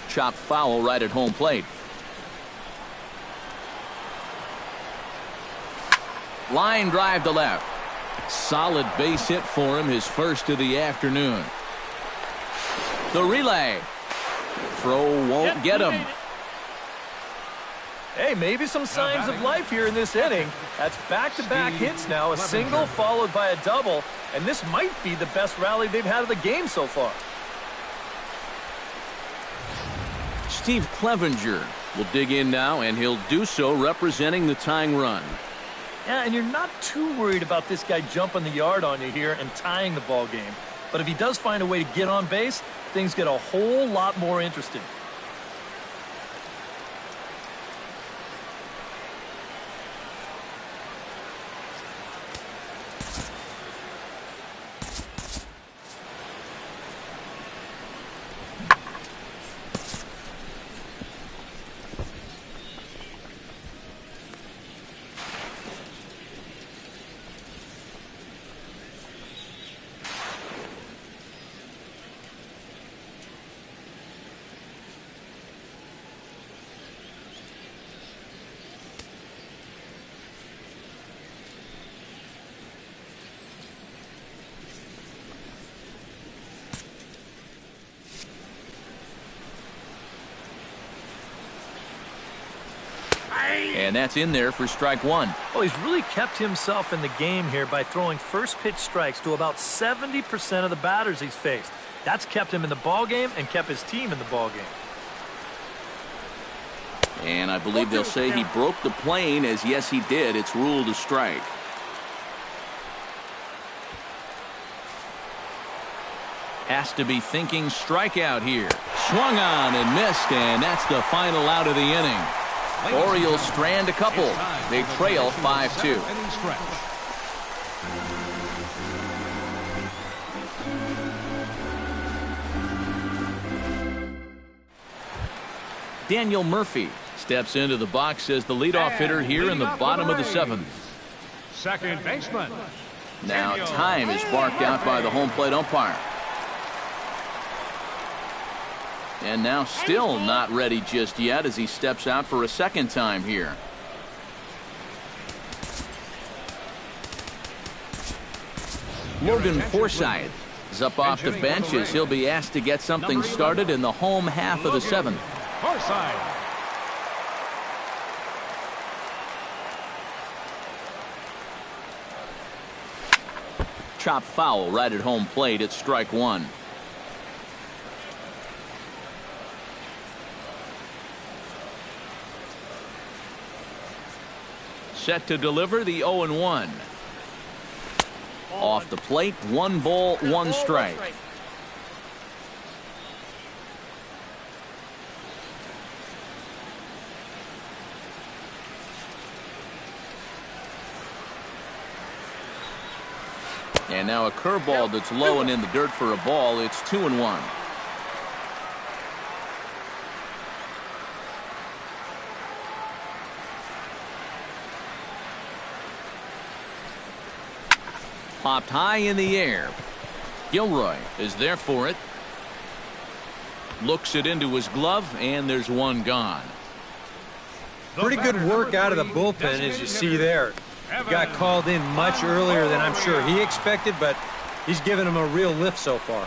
Chopped foul right at home plate. Line drive to left. Solid base hit for him, his first of the afternoon. The relay. Throw won't get him. Hey, maybe some signs of life here in this inning. That's back-to-back hits now, a single followed by a double, and this might be the best rally they've had of the game so far. Steve Clevenger will dig in now, and he'll do so representing the tying run. Yeah, and you're not too worried about this guy jumping the yard on you here and tying the ball game. But if he does find a way to get on base, things get a whole lot more interesting. And that's in there for strike 1. Oh, he's really kept himself in the game here by throwing first pitch strikes to about 70% of the batters he's faced. That's kept him in the ball game and kept his team in the ball game. And I believe they'll say he broke the plane, as yes he did. It's ruled a strike. Has to be thinking strikeout here. Swung on and missed, and that's the final out of the inning. Orioles strand a couple. They trail 5-2. Daniel Murphy steps into the box as the leadoff hitter here in the bottom of the 7th. Second baseman. Now time is barked out by the home plate umpire. And now still not ready just yet as he steps out for a second time here. Logan Forsythe is up off the bench as he'll be asked to get something started in the home half of the 7th. Forsythe. Chop foul right at home plate. It's strike 1. Set to deliver the 0-1. Off the plate, 1 ball, 1 strike. And now a curveball that's low and in the dirt for a ball. It's 2-1. Popped high in the air. Gilroy is there for it. Looks it into his glove, and there's one gone. Pretty good work out of the bullpen, as you see there. He got called in much earlier than I'm sure he expected, but he's given him a real lift so far.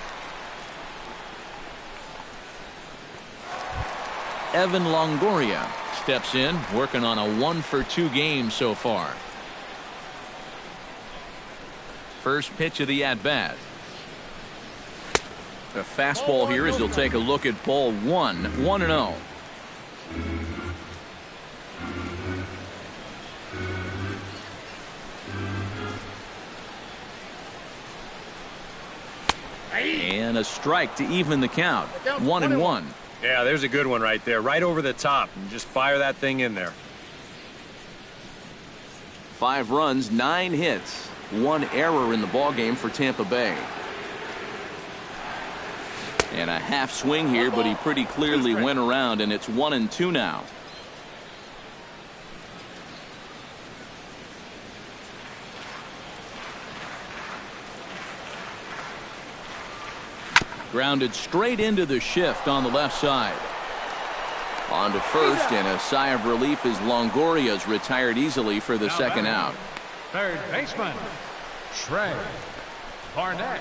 Evan Longoria steps in, working on a 1-for-2 game so far. First pitch of the at-bat. The fastball here as he'll take a look at ball 1, 1-0. And a strike to even the count. 1-1. Yeah, there's a good one right there, right over the top. And just fire that thing in there. 5 runs, 9 hits, 1 error in the ballgame for Tampa Bay. And a half swing here, but he pretty clearly went around, and it's 1-2 now. Grounded straight into the shift on the left side. On to first, and a sigh of relief as Longoria's retired easily for the second out. Third baseman, Trey Barnett.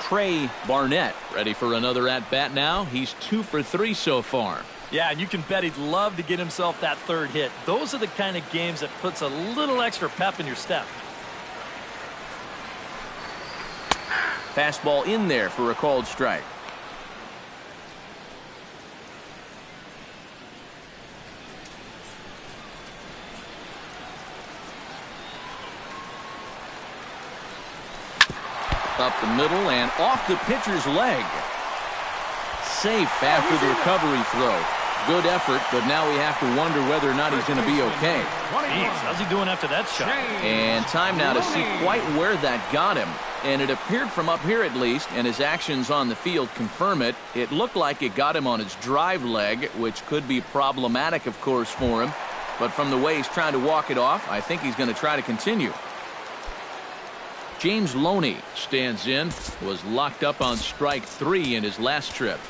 Trey Barnett ready for another at-bat now. He's 2 for 3 so far. Yeah, and you can bet he'd love to get himself that third hit. Those are the kind of games that puts a little extra pep in your step. Fastball in there for a called strike. Up the middle and off the pitcher's leg. Safe after the recovery throw. Good effort, but now we have to wonder whether or not he's going to be okay. Jeez, how's he doing after that shot? And time now to see quite where that got him. And it appeared from up here at least, and his actions on the field confirm it. It looked like it got him on his drive leg, which could be problematic, of course, for him. But from the way he's trying to walk it off, I think he's going to try to continue. James Loney stands in, was locked up on strike 3 in his last trip.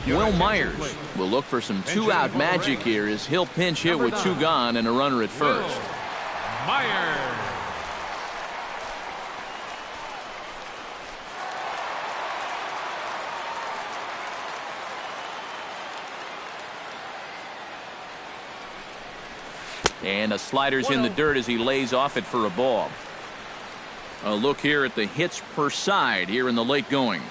Will Myers will look for some 2-out magic here as he'll pinch hit with 2 gone and a runner at first. Myers. And a slider's in the dirt as he lays off it for a ball. A look here at the hits per side here in the late going.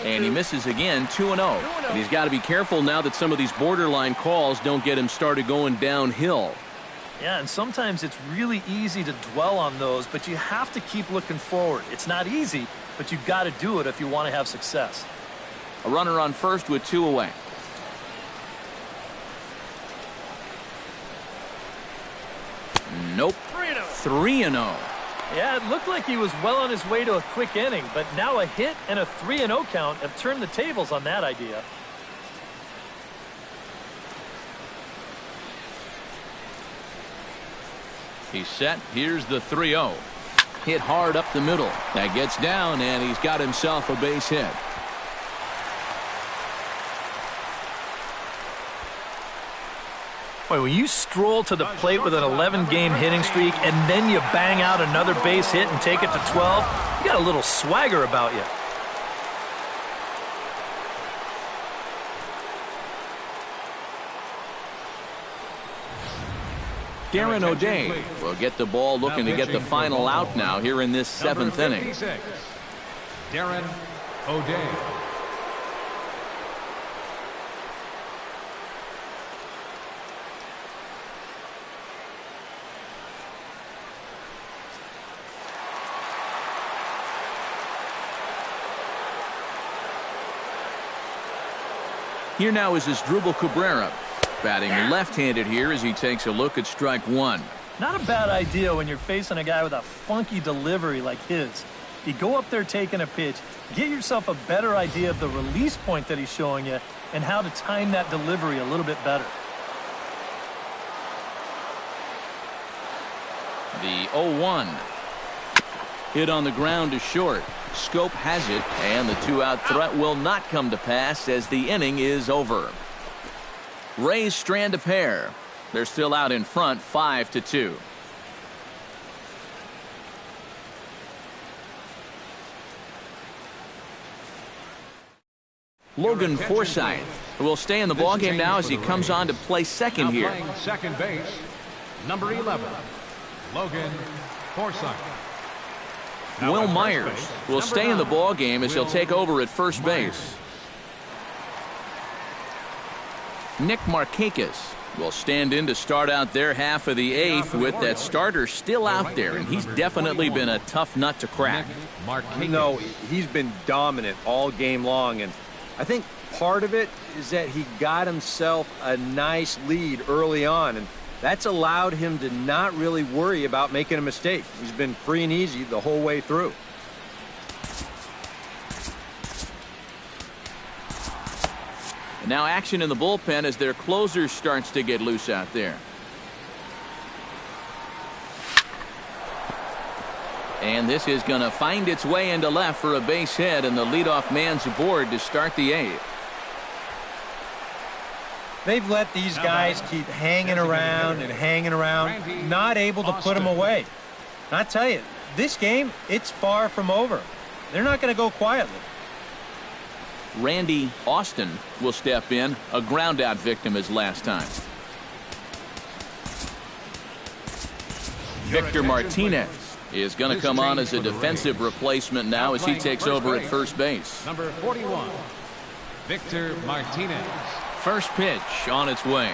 And he misses again, 2-0. And he's got to be careful now that some of these borderline calls don't get him started going downhill. Yeah, and sometimes it's really easy to dwell on those, but you have to keep looking forward. It's not easy, but you've got to do it if you want to have success. A runner on first with 2 away. Nope. 3-0. Yeah, it looked like he was well on his way to a quick inning, but now a hit and a 3-0 count have turned the tables on that idea. He's set. Here's the 3-0. Hit hard up the middle. That gets down, and he's got himself a base hit. Boy, when you stroll to the plate with an 11-game hitting streak and then you bang out another base hit and take it to 12, you got a little swagger about you. Darren O'Day will get the ball looking to get the final out now here in this 7th inning. Darren O'Day. Here now is Asdrubal Cabrera. Batting left-handed here as he takes a look at strike one. Not a bad idea when you're facing a guy with a funky delivery like his. You go up there taking a pitch, get yourself a better idea of the release point that he's showing you and how to time that delivery a little bit better. The 0-1. Hit on the ground to short. Scope has it, and the two-out threat will not come to pass as the inning is over. Rays strand a pair. They're still out in front, 5-2. Logan Forsythe will stay in the ballgame now as he comes on to play second here. Playing second base, number 11, Logan Forsythe. Will Myers will stay in the ballgame as he'll take over at first base. Nick Markakis will stand in to start out their half of the eighth with that starter still out there, and he's definitely been a tough nut to crack. No, he's been dominant all game long, and I think part of it is that he got himself a nice lead early on, and that's allowed him to not really worry about making a mistake. He's been free and easy the whole way through. And now action in the bullpen as their closer starts to get loose out there. And this is going to find its way into left for a base hit, and the leadoff man's aboard to start the eighth. They've let these guys keep hanging around and hanging around, not able to put them away. And I tell you, this game, it's far from over. They're not going to go quietly. Randy Austin will step in, a ground-out victim as last time. Victor Martinez is going to come on as a defensive replacement now as he takes over at first base. Number 41, Victor Martinez. First pitch on its way.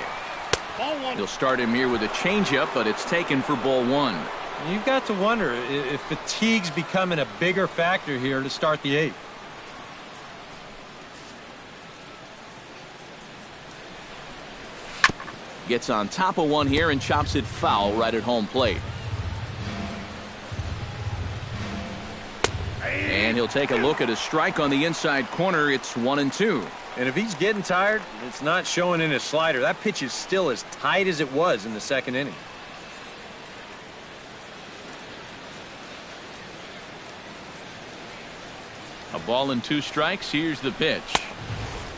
He'll start him here with a changeup, but it's taken for ball one. You've got to wonder if fatigue's becoming a bigger factor here to start the eighth. Gets on top of one here and chops it foul right at home plate. And he'll take a look at a strike on the inside corner. It's 1-2. And if he's getting tired, it's not showing in his slider. That pitch is still as tight as it was in the second inning. A ball and two strikes. Here's the pitch.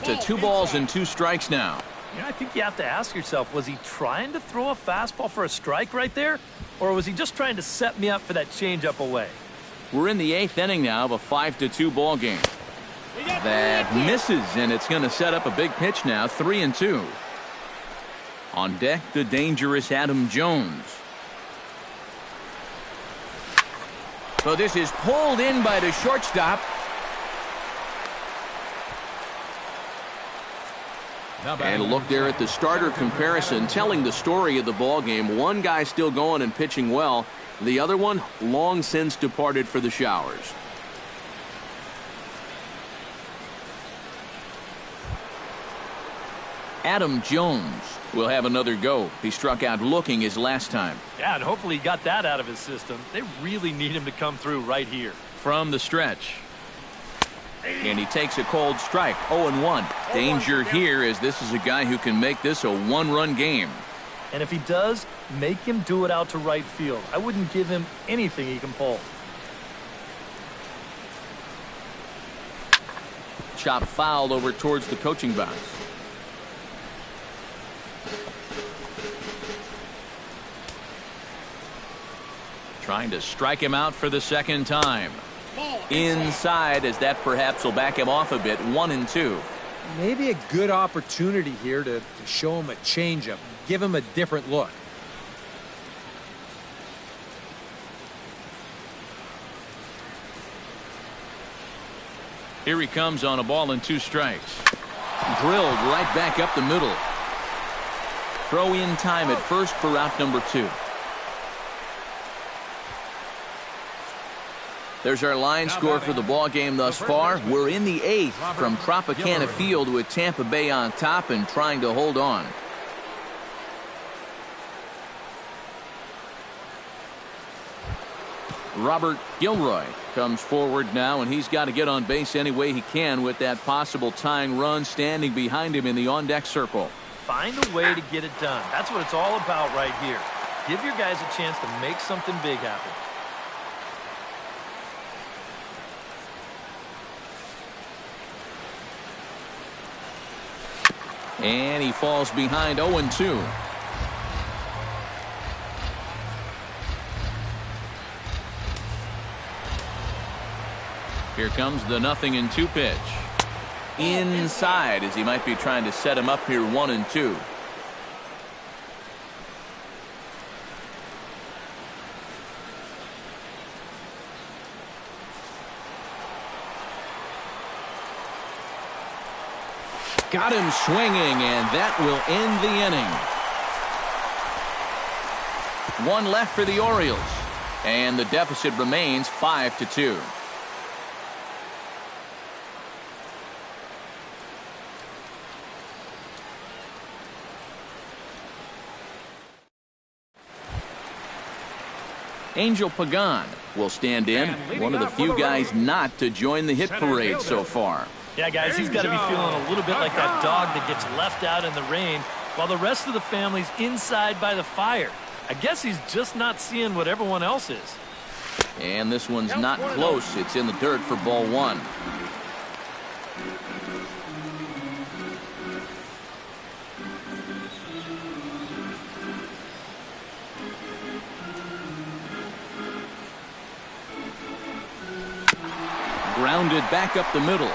To 2 balls and 2 strikes now. You know, I think you have to ask yourself, was he trying to throw a fastball for a strike right there? Or was he just trying to set me up for that changeup away? We're in the 8th inning now of a 5-2 ball game. That misses, and it's going to set up a big pitch now, 3-2. On deck, the dangerous Adam Jones. So this is pulled in by the shortstop. And look there at the starter comparison, telling the story of the ball game. One guy still going and pitching well. The other one long since departed for the showers. Adam Jones will have another go. He struck out looking his last time. Yeah, and hopefully he got that out of his system. They really need him to come through right here. From the stretch. And he takes a cold strike, 0-1. Danger here as this is a guy who can make this a one-run game. And if he does, make him do it out to right field. I wouldn't give him anything he can pull. Chop fouled over towards the coaching box. Trying to strike him out for the second time. Inside, as that perhaps will back him off a bit. 1-2. Maybe a good opportunity here to show him a changeup, give him a different look. Here he comes on a ball and 2 strikes. Drilled right back up the middle. Throw in time at first for out number 2. There's our line score for the ball game thus far. We're in the 8th from Tropicana Field with Tampa Bay on top and trying to hold on. Robert Gilroy comes forward now, and he's got to get on base any way he can with that possible tying run standing behind him in the on-deck circle. Find a way to get it done. That's what it's all about right here. Give your guys a chance to make something big happen. And he falls behind 0-2. Here comes the 0-2 pitch. Inside, as he might be trying to set him up here 1-2. Got him swinging, and that will end the inning. One left for the Orioles, and the deficit remains 5-2. Angel Pagan will stand in, one of the few guys not to join the hit parade so far. Yeah, guys, he's got to be feeling a little bit like that dog that gets left out in the rain while the rest of the family's inside by the fire. I guess he's just not seeing what everyone else is. And this one's not close. It's in the dirt for ball 1. Grounded back up the middle.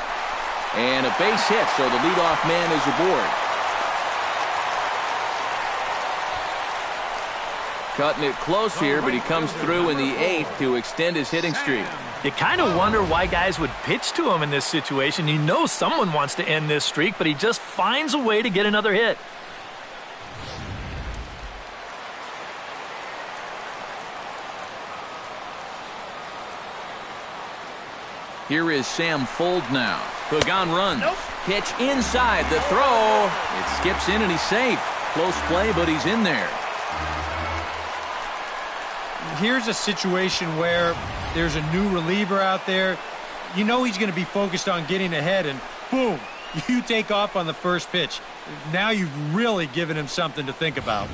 And a base hit, so the leadoff man is aboard. Cutting it close here, but he comes through in the 8th to extend his hitting streak. You kind of wonder why guys would pitch to him in this situation. You know someone wants to end this streak, but he just finds a way to get another hit. Here is Sam Fuld now. Pagan runs. Pitch inside the throw. It skips in and he's safe. Close play, but he's in there. Here's a situation where there's a new reliever out there. You know he's going to be focused on getting ahead, and boom, you take off on the first pitch. Now you've really given him something to think about.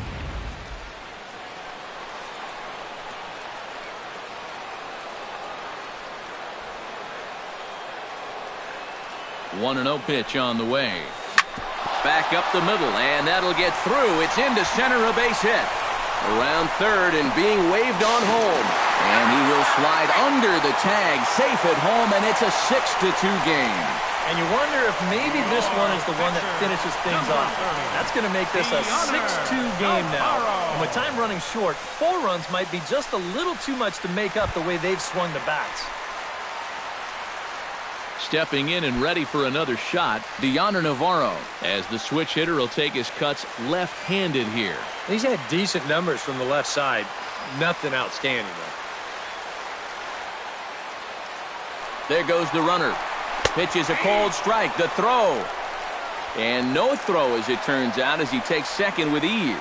One 1-0 pitch on the way. Back up the middle, and that'll get through. It's into center, a base hit. Around third and being waved on home. And he will slide under the tag, safe at home, and it's a 6-2 game. And you wonder if maybe this one is the one that finishes things off. That's going to make this a 6-2 game now. And with time running short, 4 runs might be just a little too much to make up the way they've swung the bats. Stepping in and ready for another shot, Deoner Navarro, as the switch hitter will take his cuts left-handed here. He's had decent numbers from the left side. Nothing outstanding, though. There goes the runner. Pitches a cold strike. The throw. And no throw, as it turns out, as he takes second with ease.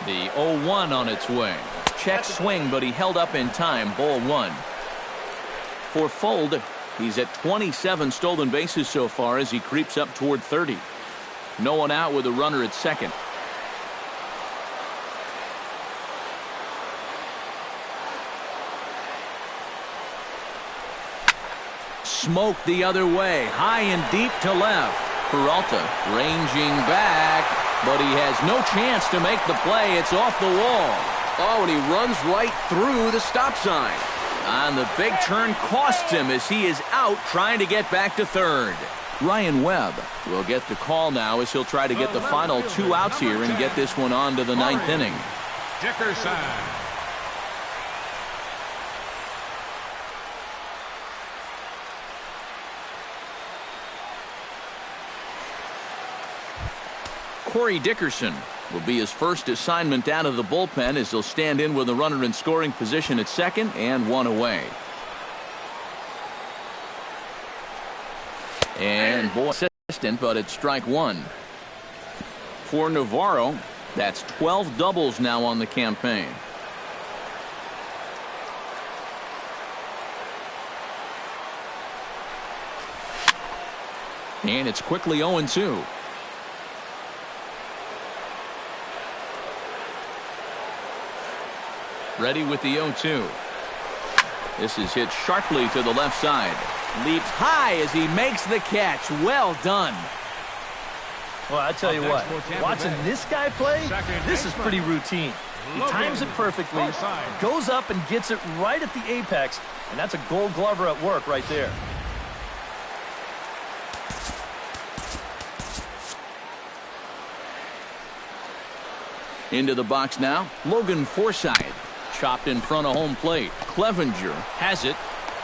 The 0-1 on its way. Check swing, but he held up in time. Ball 1. For Fuld, he's at 27 stolen bases so far as he creeps up toward 30. No one out with a runner at second. Smoked the other way, high and deep to left. Peralta ranging back, but he has no chance to make the play. It's off the wall. Oh, and he runs right through the stop sign. And the big turn costs him as he is out trying to get back to third. Ryan Webb will get the call now as he'll try to get the final 2 outs here and get this one on to the 9th inning. Dickerson. Corey Dickerson will be his first assignment out of the bullpen as he'll stand in with a runner in scoring position at second and one away. And boy, assistant, but it's strike one. For Navarro, that's 12 doubles now on the campaign. And it's quickly 0-2. Ready with the 0-2. This is hit sharply to the left side. Leaps high as he makes the catch. Well done. Well, I tell you what, watching this guy play, this is pretty routine. He times it perfectly, goes up and gets it right at the apex, and that's a Gold Glover at work right there. Into the box now, Logan Forsythe. Chopped in front of home plate. Clevenger has it.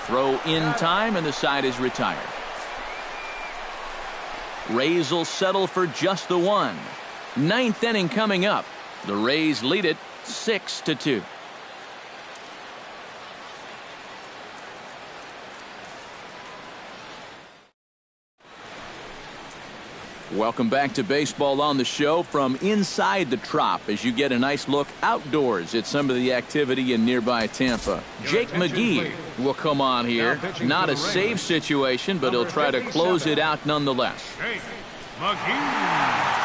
Throw in time, and the side is retired. Rays will settle for just the one. Ninth inning coming up. The Rays lead it 6-2. Welcome back to Baseball on the Show from inside the Trop as you get a nice look outdoors at some of the activity in nearby Tampa. Jake McGee will come on here. Not a save situation, but he'll try to close it out nonetheless. Jake McGee.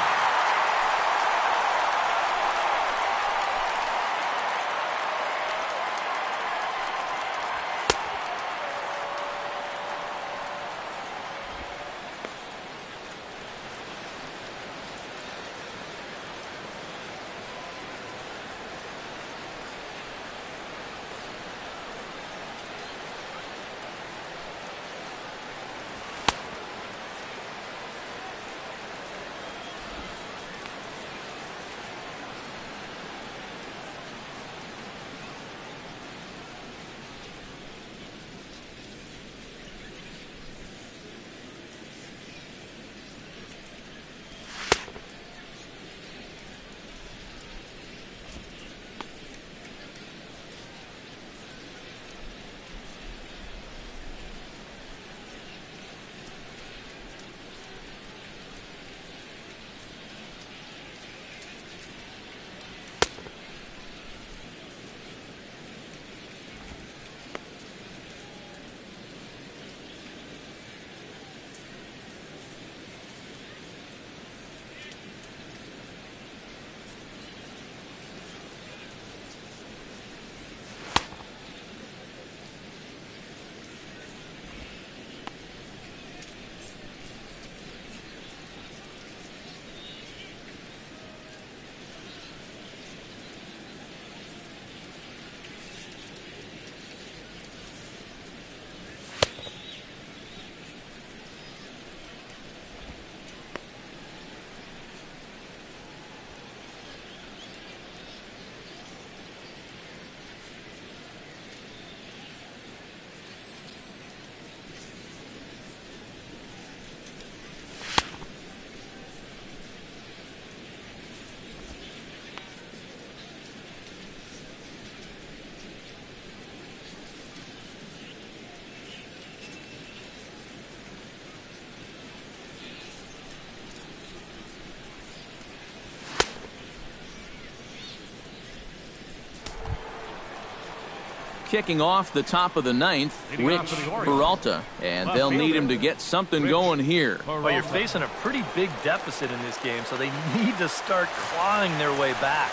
Kicking off the top of the ninth, Rich Peralta, and they'll need him to get something going here. Well, you're facing a pretty big deficit in this game, so they need to start clawing their way back.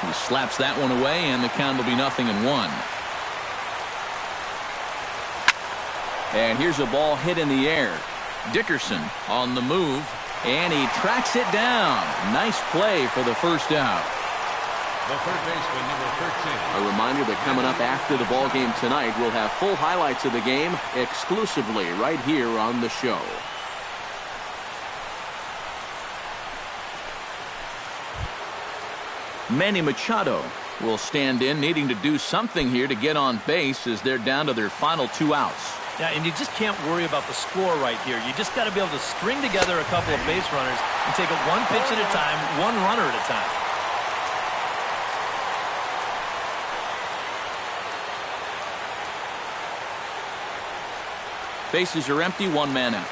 He slaps that one away, and the count will be 0-1. And here's a ball hit in the air. Dickerson on the move, and he tracks it down. Nice play for the first out. The third baseman, number 13. A reminder that coming up after the ball game tonight, we'll have full highlights of the game exclusively right here on the show. Manny Machado will stand in, needing to do something here to get on base as they're down to their final 2 outs. Yeah, and you just can't worry about the score right here. You just got to be able to string together a couple of base runners and take it one pitch at a time, one runner at a time. Bases are empty, one man out.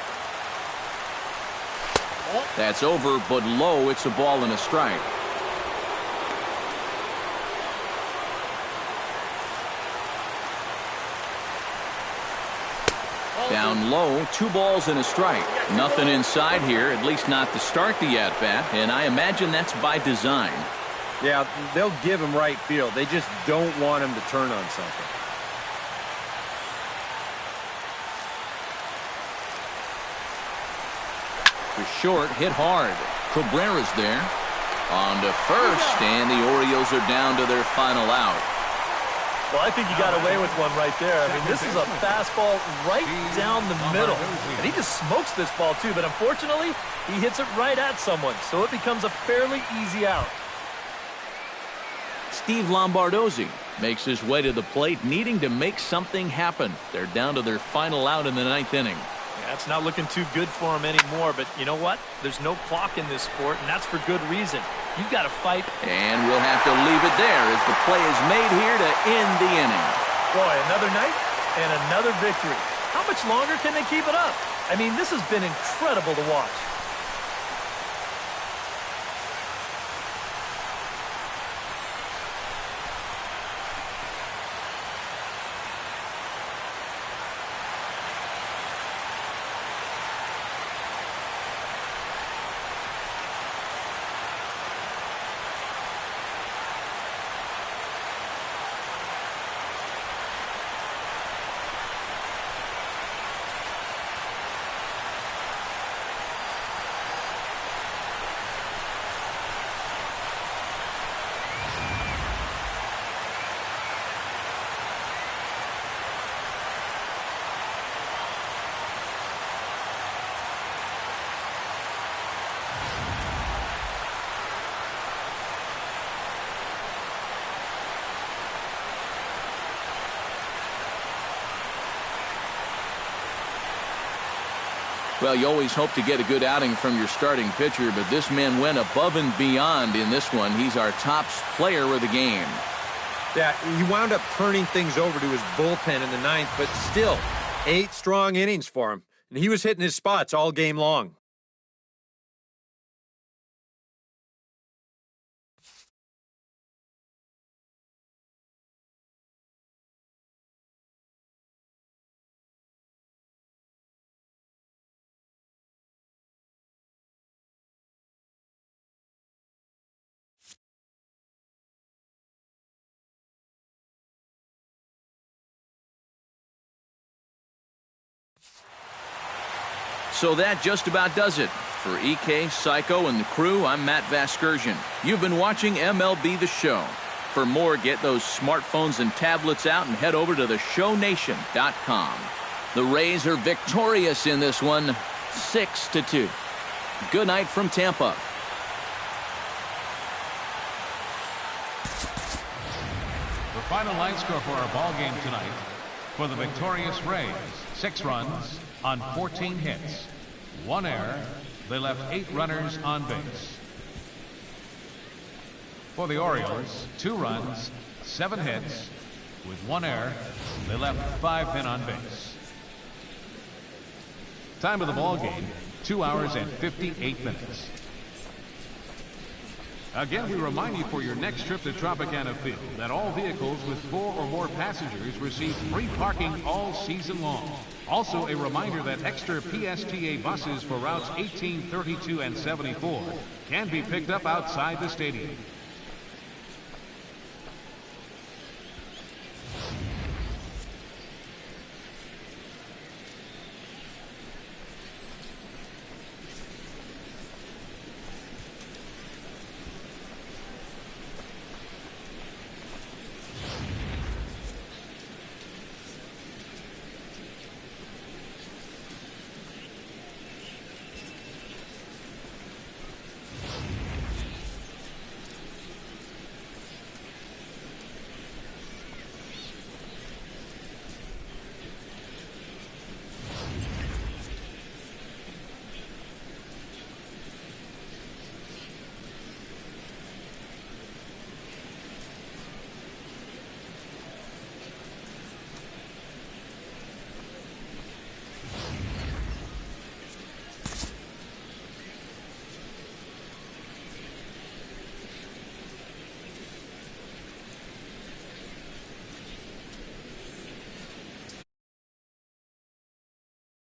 That's over, but low. It's a ball and a strike. Down low, 2 balls and a strike. Nothing inside here, at least not to start the at-bat, and I imagine that's by design. Yeah, they'll give him right field. They just don't want him to turn on something. To short, hit hard. Cabrera's there. On to first, and the Orioles are down to their final out. Well, I think you got away with one right there. I mean, this is a fastball right down the middle. And he just smokes this ball, too. But unfortunately, he hits it right at someone. So it becomes a fairly easy out. Steve Lombardozzi makes his way to the plate, needing to make something happen. They're down to their final out in the 9th inning. Yeah, it's not looking too good for him anymore. But you know what? There's no clock in this sport, and that's for good reason. You've got to fight. And we'll have to leave it there as the play is made here to end the inning. Boy, another night and another victory. How much longer can they keep it up? I mean, this has been incredible to watch. Well, you always hope to get a good outing from your starting pitcher, but this man went above and beyond in this one. He's our top player of the game. Yeah, he wound up turning things over to his bullpen in the 9th, but still, 8 strong innings for him. And he was hitting his spots all game long. So that just about does it. For EK, Psycho, and the crew, I'm Matt Vasgersian. You've been watching MLB The Show. For more, get those smartphones and tablets out and head over to theshownation.com. The Rays are victorious in this one, 6-2. Good night from Tampa. The final line score for our ball game tonight. For the victorious Rays, 6 runs on 14 hits. 1 error. They left 8 runners on base. For the Orioles, 2 runs, 7 hits. With 1 error, they left 5 men on base. Time of the ball game, 2 hours and 58 minutes. Again, we remind you for your next trip to Tropicana Field that all vehicles with 4 or more passengers receive free parking all season long. Also, a reminder that extra PSTA buses for routes 18, 32, and 74 can be picked up outside the stadium.